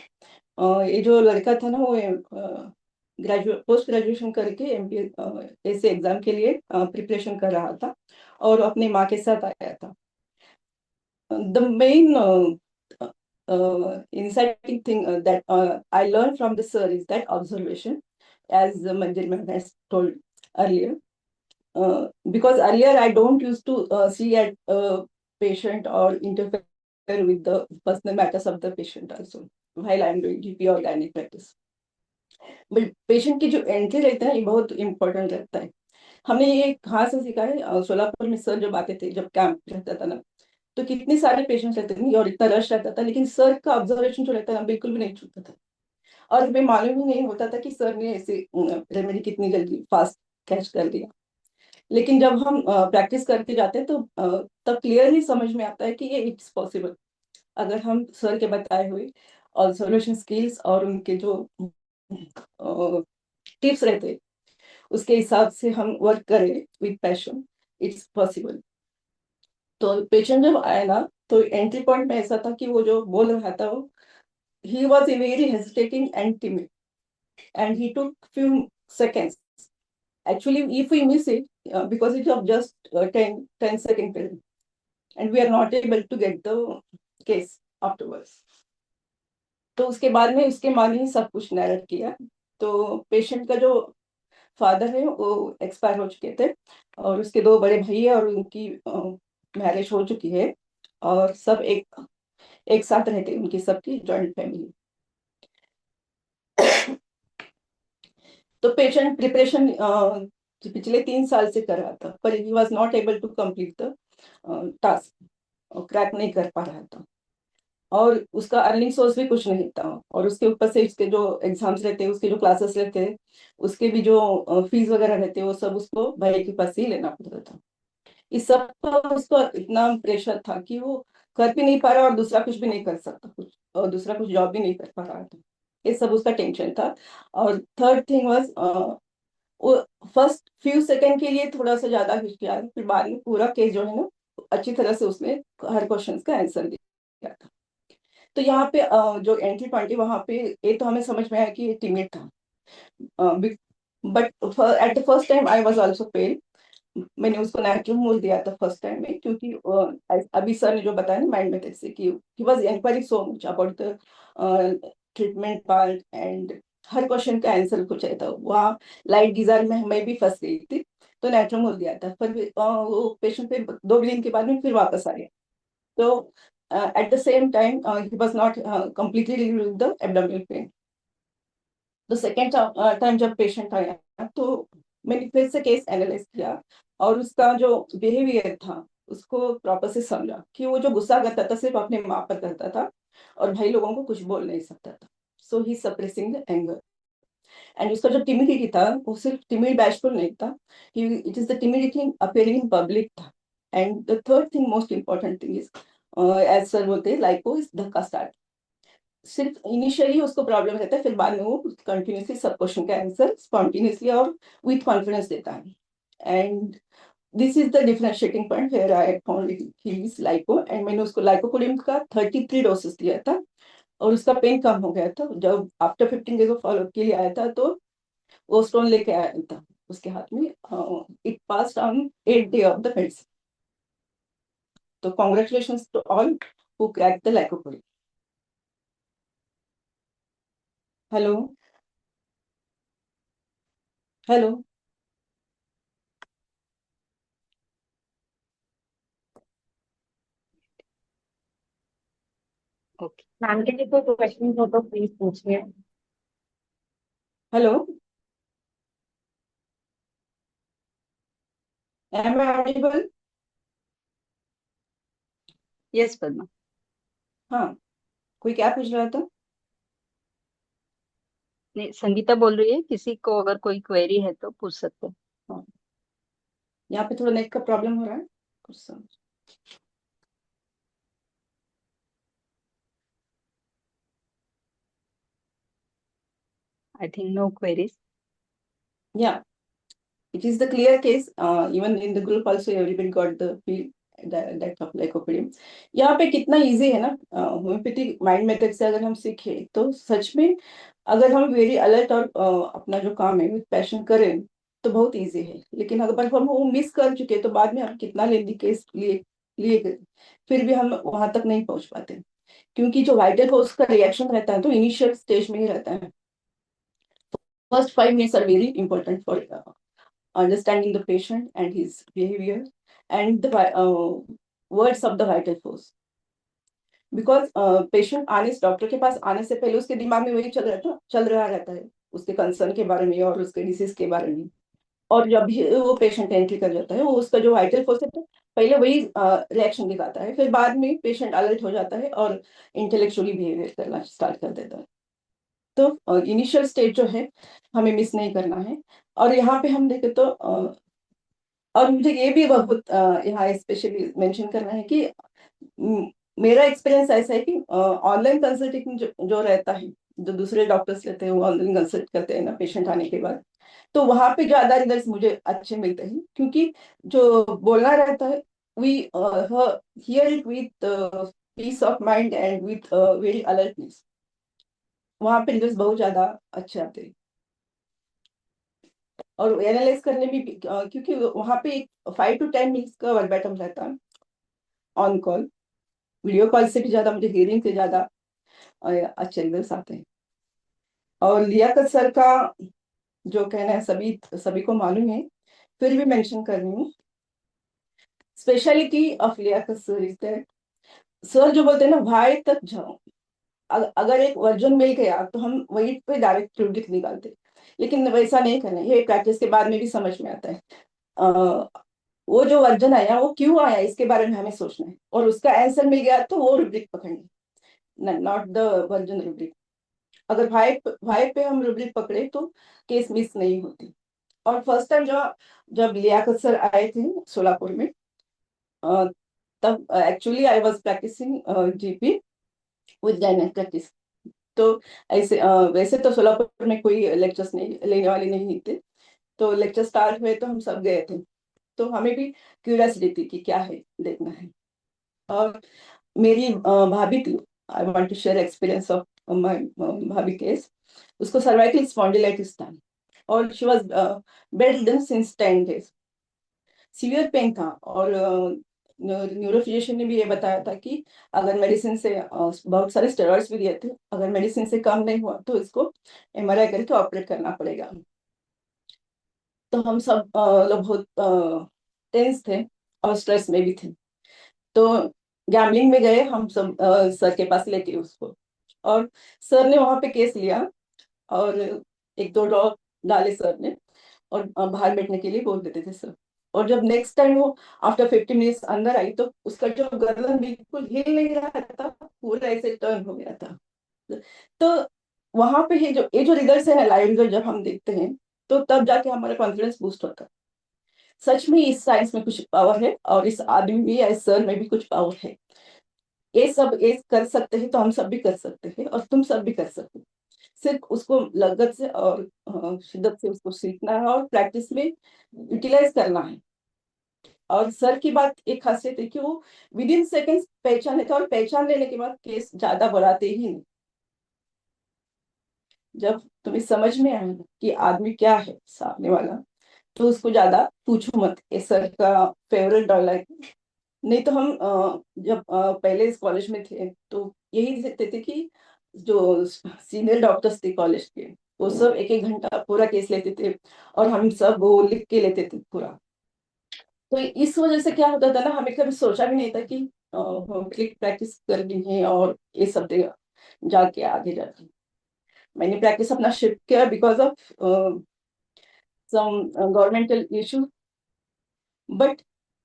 ये जो लड़का था ना, वो पोस्ट ग्रेजुएशन करके MBA ऐसे एग्जाम के लिए प्रिपरेशन कर रहा था, और अपने माँ के साथ आया था। The main inciting thing that I learned from the sir is that observation, as Manjir ma'am has told earlier. Because earlier I don't used to see at patient or interfere with the personal matters of the patient also while I am doing GP or gynae practice. But patient की जो entry रहता है ये बहुत important रहता है। हमने ये कहाँ से सीखा है, सोलापुर में सर जब आते थे, जब कैंप रहता था ना, तो कितने सारे पेशेंट्स रहते थे और इतना रश रहता था, लेकिन सर का ऑब्जर्वेशन जो रहता था बिल्कुल भी नहीं छूटता था, और हमें मालूम ही नहीं होता था कि सर ने ऐसे रेमेडी कितनी जल्दी फास्ट कैच कर दिया। लेकिन जब हम प्रैक्टिस करते जाते हैं तो तब क्लियरली समझ में आता है कि ये इट्स पॉसिबल, अगर हम सर के बताए हुए ऑब्जर्वेशन स्किल्स और उनके जो टिप्स रहते हैं उसके हिसाब से हम वर्क करें विद पैशन, इट्स पॉसिबल। तो पेशेंट जब आया ना, तो एंट्री पॉइंट में ऐसा था कि वो जो बोल रहा था, वो he was very hesitating and timid, and he took few seconds. Actually, if we miss it, because it was just 10 second period, and we are not able to get the case afterwards. तो उसके बाद में उसके माँ ने सब कुछ narrate किया। तो पेशेंट का जो फादर है वो एक्सपायर हो चुके थे, और उसके 2 बड़े भाई है, और उनकी मैरिज हो चुकी है, और सब एक साथ रहते, उनकी सबकी जॉइंट फैमिली। तो पेशेंट प्रिपरेशन पिछले 3 साल से कर रहा था, पर he was not able to complete the task, crack नहीं कर पा रहा था, और उसका अर्निंग सोर्स भी कुछ नहीं था, और उसके ऊपर से उसके जो एग्जाम्स रहते हैं, उसके जो क्लासेस रहते हैं, उसके भी जो फीस वगैरह रहते हैं, वो सब उसको भाई के पास ही लेना पड़ता था। इस सब का उसको इतना प्रेशर था कि वो कर भी नहीं पा रहा, और दूसरा कुछ भी नहीं कर सकता, और दूसरा कुछ जॉब भी नहीं कर पा रहा था। ये सब उसका टेंशन था। और थर्ड थिंग वाज, वो फर्स्ट फ्यू सेकंड के लिए थोड़ा सा ज्यादा हिचकिया, फिर बाद में पूरा केस जो है ना अच्छी तरह से उसने हर क्वेश्चन का आंसर दिया था। तो यहाँ पे जो एंट्री पॉइंट है वहां पे ये तो हमें समझ में आया कि ये टीममेट था, but at the first time I was also fail. मैंने उसको नेचुरल मोल दिया था फर्स्ट टाइम में, क्योंकि अभी सर ने जो बताया ना माइंड मेथड से कि he was enquiring so much about the treatment part and her question का आंसर को चाहिए था। वहाँ लाइट डिजाइन में मैं भी फंस गई थी, तो नेचुरल मोल दिया था। फिर वो पेशेंट पे 2 दिन के बाद में फिर वापस आ गया। तो at the same time he was not completely relieved with the abdominal pain. तो सेकेंड टाइम जब पेशेंट आया तो मैंने फिर से केस एनालाइज किया और उसका जो बिहेवियर था उसको प्रॉपर से समझा कि वो जो गुस्सा करता था सिर्फ अपने माँ पर करता था और भाई लोगों को कुछ बोल नहीं सकता था। सो ही सप्रेसिंग द एंगर। एंड उसका जो टिमिडिटी था वो सिर्फ टिमिड बैशफुल नहीं था, it is the timidity appearing in public था। And the third thing most important thing is as sir बोलते हैं लाइको इज धक्का स्टार्ट। सिर्फ इनिशियली उसको प्रॉब्लम रहता है, फिर बाद में वो कंटिन्यूसली सब क्वेश्चन का आंसर स्पॉन्टेनियसली और विथ कॉन्फिडेंस देता है। And this is the differentiating point where I found he is lyco. एंड मैंने उसको लाइकोपोडियम का 33 डोसेस दिया था और उसका पेन कम हो गया था। जब आफ्टर 15 डेज ऑफ फॉलोअप के लिए आया था तो वो स्टोन लेके आया था उसके हाथ में। It passed on 8th day of the medicine. तो congratulations to all who crack the lycopodium. Hello hello. Okay, ma'am के लिए कोई क्वेश्चन हो तो प्लीज पूछिए। Hello, am I audible? Yes Padma. हाँ, कोई क्या पूछ रहा था? नहीं, संगीता बोल रही है किसी को अगर कोई क्वेरी है तो पूछ सकते हैं। हाँ, यहाँ पे थोड़ा नेट का प्रॉब्लम हो रहा है कुछ समझ। I think no queries. Yeah, it is the clear case. Even in the group also everybody got the feel that of lycopodium. यहाँ पे कितना इजी है ना होम्योपैथिक माइंड मेथड से अगर हम सीखे तो सच में अगर हम वेरी अलर्ट और अपना जो काम है पैशन करें तो बहुत इजी है। लेकिन अगर हम वो मिस कर चुके तो बाद में हम कितना लेंदी केस लिए लिए फिर भी हम वहां तक नहीं पहुंच पाते, क्योंकि जो वाइटल फोर्स का रिएक्शन रहता है तो इनिशियल स्टेज में ही रहता है। First 5 minutes are very important for understanding the patient and his behavior and the words of the vital force. Because patient doctor के पास आने से पहले उसके दिमाग में वही चल रहा रहता है उसके कंसर्न के बारे में और उसके डिसीज के बारे में। और जब भी वो पेशेंट एंट्री कर जाता है वो उसका जो वाइटल फोर्स है पहले वही रिएक्शन दिखाता है, फिर बाद में पेशेंट अलर्ट हो जाता है और इंटेलेक्चुअली बिहेवियर करना स्टार्ट कर देता है। तो इनिशियल स्टेज जो है हमें मिस नहीं करना है। और यहाँ पे हम देखें तो और मुझे ये भी बहुत यहाँ स्पेशली मेंशन करना है कि मेरा एक्सपीरियंस ऐसा है कि ऑनलाइन कंसल्टिंग जो रहता है, जो दूसरे डॉक्टर्स लेते हैं वो ऑनलाइन कंसल्ट करते हैं ना पेशेंट आने के बाद, तो वहां पे ज्यादा रिजल्ट मुझे अच्छे मिलते हैं, क्योंकि जो बोलना रहता है we hear it with peace of mind and with very alertness. वहां पे रिजल्ट बहुत ज्यादा अच्छे आते हैं और एनालाइज करने भी क्योंकि वहां पे एक 5 to 10 मिनट्स का वर्बैटम रहता है ऑन कॉल। वीडियो कॉल से भी ज्यादा मुझे हियरिंग से ज्यादा अच्छे रिजल्ट आते हैं। और लियाकत सर का जो कहना है सभी को मालूम है, फिर भी मेंशन कर रही हूँ। Speciality of Liyaqat sir is that sir जो बोलते हैं ना भाई तक जाओ, अगर एक वर्जन मिल गया तो हम वही पे डायरेक्ट रूब्रिक निकालते, लेकिन वैसा नहीं करना। ये प्रैक्टिस के बाद में भी समझ में आता है। वो जो वर्जन आया वो क्यों आया इसके बारे में हमें सोचना है और उसका आंसर मिल गया तो वो रूब्रिक पकड़ना, नॉट द वर्जन रूब्रिक। अगर भाई पे हम रूब्रिक पकड़े तो केस मिस नहीं होती। और फर्स्ट टाइम जब लियाकत सर आए थे सोलापुर में, तब actually I was practising GP with gynaec practice. तो ऐसे वैसे तो सोलापुर में कोई लेक्चर्स नहीं लेने वाले नहीं थे, तो लेक्चर स्टार्ट हुए तो हम सब गए थे। तो हमें भी क्यूरियोसिटी थी कि क्या है, देखना है। और मेरी भाभी थी, I want to share experience of my भाभी केस। उसको सर्वाइकल स्पॉन्डिलाइटिस था और she was bed ridden since 10 days. Severe pain था और न्यूरोफिजिशियन ने भी ये बताया था कि अगर मेडिसिन से बहुत सारे स्टेरॉइड्स भी दिए थे, अगर मेडिसिन से कम नहीं हुआ तो इसको एमआरआई करके ऑपरेट करना पड़ेगा। तो हम सब लोग बहुत टेंस थे और स्ट्रेस में भी थे। तो गैम्बलिंग में गए हम सब सर के पास लेके उसको, और सर ने वहां पे केस लिया और एक दो ड्रॉप डाले सर ने, और बाहर बैठने के लिए बोल देते थे सर। और जब नेक्स्ट टाइम वो आफ्टर 50 मिनट्स अंदर आई तो उसका जो गर्दन बिल्कुल हिल नहीं रहा था, पूरा ऐसे टर्न हो गया था। तो वहां पे ये जो रिजल्ट है ना, लाइव रिजल्ट जब हम देखते हैं तो तब जाके हमारा कॉन्फिडेंस बूस्ट होता है। सच में इस साइंस में कुछ पावर है और इस आदमी में या इस सर में भी कुछ पावर है। ये कर सकते हैं तो हम सब भी कर सकते हैं और तुम सब भी कर सकते हो। सिर्फ उसको लगत से और शिद्दत से उसको सीखना है और प्रैक्टिस में यूटिलाइज करना है। और सर की बात एक खासियत है कि वो विद इन सेकेंड्स पहचान लेते हैं और पहचान लेने के बाद केस ज्यादा बढ़ाते ही नहीं। जब तुम्हें समझ में आए कि आदमी क्या है सामने वाला, तो उसको ज्यादा पूछो मत। ये सर का फेवरेट डायलॉग। नहीं तो हम जब पहले इस कॉलेज में थे तो यही देखते थे कि जो सीनियर डॉक्टर्स थे कॉलेज के, वो सब एक एक घंटा पूरा केस लेते थे और हम सब वो लिख के लेते थे पूरा। तो इस वजह से क्या होता था ना, हमें कभी सोचा भी नहीं था कि क्लिक प्रैक्टिस करनी है और ये सब जाके आगे जाके मैंने प्रैक्टिस अपना शिफ्ट किया because of some governmental issue. But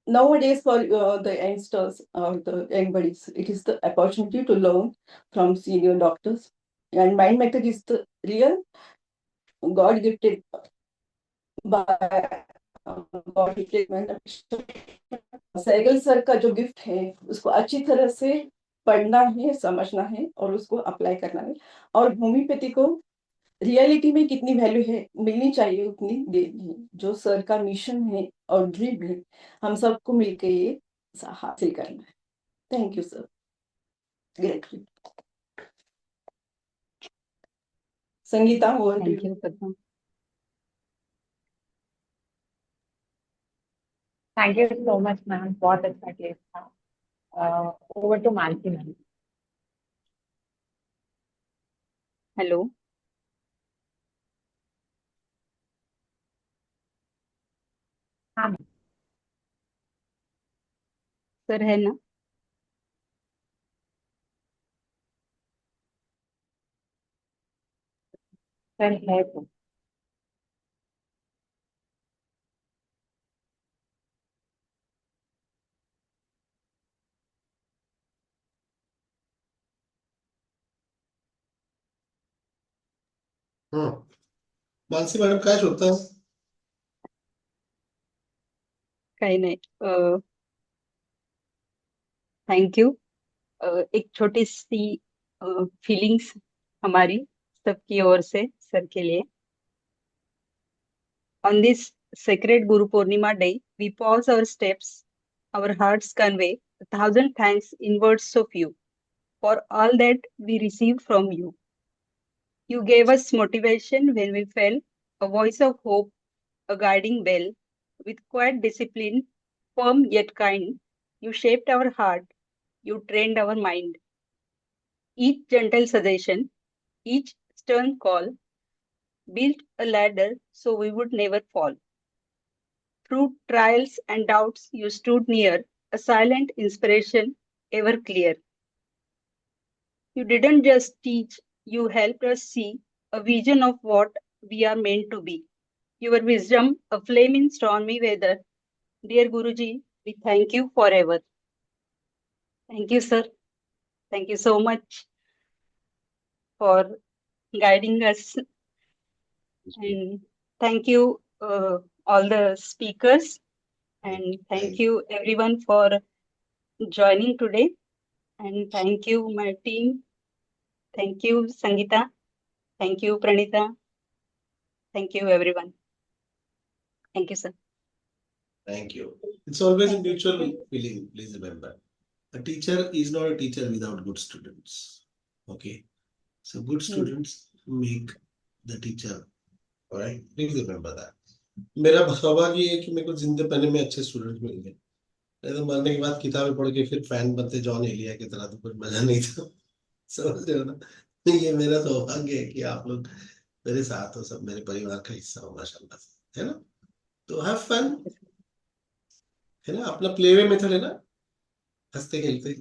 nowadays, for the youngsters or the young buddies, it is the opportunity to learn from senior doctors. And mind method is the real God gifted by God gifted Sehgal sir का जो gift है उसको अच्छी तरह से पढ़ना है, समझना है और उसको अप्लाई करना है। और होम्योपैथी को रियलिटी में कितनी वैल्यू है, मिलनी चाहिए उतनी देनी है। जो सर का मिशन है और ड्रीम है, हम सबको मिलकर ये हासिल करना है। Thank you sir. Great. Sangeeta, over to thank you. You Padma. Thank you so much ma'am, बहुत अच्छा केस था। Over to Mansi ma'am. Hello. हाँ सर है ना? सर है तो। मानसी मॅडम काय शोधता? काही नाही। Thank you. एक छोटी सी फीलिंग्स हमारी सबकी ओर से सर के लिए। On this sacred Guru Purnima day, we pause our steps, our hearts convey a thousand thanks in words of you for all that we received from you. You gave us motivation when we fell, a voice of hope, a guiding bell. With quiet discipline, firm yet kind, you shaped our heart, you trained our mind. Each gentle suggestion, each stern call built a ladder so we would never fall. Through trials and doubts, you stood near, a silent inspiration, ever clear. You didn't just teach, you helped us see a vision of what we are meant to be. Your wisdom, a flame in stormy weather. Dear Guruji, we thank you forever. Thank you, sir. Thank you so much for guiding us. And thank you, all the speakers. And thank you, everyone, for joining today. And thank you, my team. Thank you, Sangeeta. Thank you, Pranita. Thank you, everyone. Thank you, sir. Thank you. It's always a mutual feeling. Please remember, a teacher is not a teacher without good students. Okay, so good students make the teacher. All right, please remember that. मेरा सौभाग्य ये है कि मेरे को जिंदगी पढ़ने में अच्छे स्टूडेंट मिल गए, नहीं तो मरने के बाद किताबें पढ़ के फिर फैन बनते जॉन एलिया की तरह, तो कुछ मजा नहीं था। समझ रहे हो ना? ये मेरा सौभाग्य है कि आप लोग मेरे साथ हो, सब मेरे परिवार का हिस्सा हो, माशाल्लाह से, है ना? तो हैव फन, है ना? अपना प्लेवे मेथड है ना, हंसते खेलते।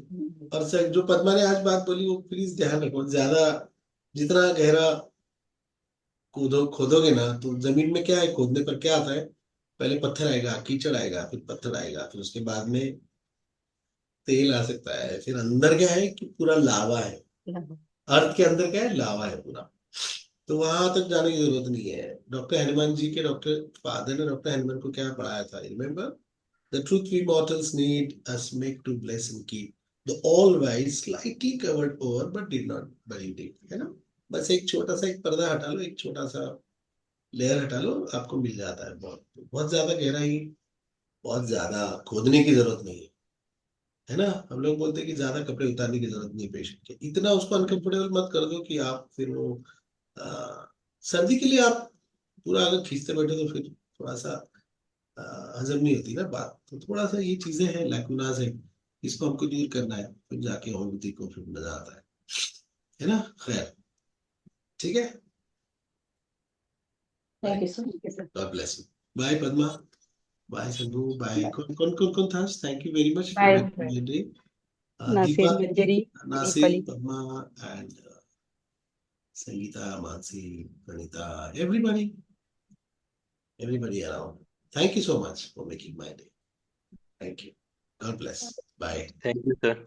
और सर जो पद्मा ने आज बात बोली वो प्लीज ध्यान रखो, ज्यादा जितना गहरा खोदोगे ना, तो जमीन में क्या है, खोदने पर क्या आता है, पहले पत्थर आएगा, कीचड़ आएगा, फिर पत्थर आएगा, फिर उसके बाद में तेल आ सकता है, फिर अंदर क्या है कि पूरा लावा है, अर्थ के अंदर क्या है, लावा है पूरा। तो वहां तक जाने की जरूरत नहीं है। डॉक्टर हनुमान जी के डॉक्टर फादर ने डॉक्टर हनुमान को क्या पढ़ाया था, remember? The truth we mortals need us make to bless and keep. The all wise slightly covered over but did not bury deep. है ना? बस एक छोटा सा एक पर्दा हटा लो, एक छोटा सा लेयर हटा लो, आपको मिल जाता है। बहुत बहुत ज्यादा गहराई, बहुत ज्यादा खोदने की जरूरत नहीं है ना? हम लोग बोलते हैं कि ज्यादा कपड़े उतारने की जरूरत नहीं पेशेंट के, इतना उसको अनकंफर्टेबल मत कर दो कि आप फिर वो आ, सर्दी के लिए आप पूरा अगर खींचते बैठे तो फिर थोड़ा सा हजम नहीं होती ना बात। तो थोड़ा सा ये चीजें हैं, लैकुनाज है, इसको हमको दूर करना है, फिर जाके होम्योपैथी को फिर मजा आता है ना? खैर, ठीक है, Thank you, sir. God bless you. Bye Padma, bye Sandhu, bye कौन कौन कौन कौन था? Thank you very much for Bye, making sir. My day. Nasir, Deepa, Manjari, Nasir, Nepali. Padma and Sangeeta, Mansi, Praneeta, everybody around. Thank you so much for making my day. Thank you. God bless. Bye. Thank you sir.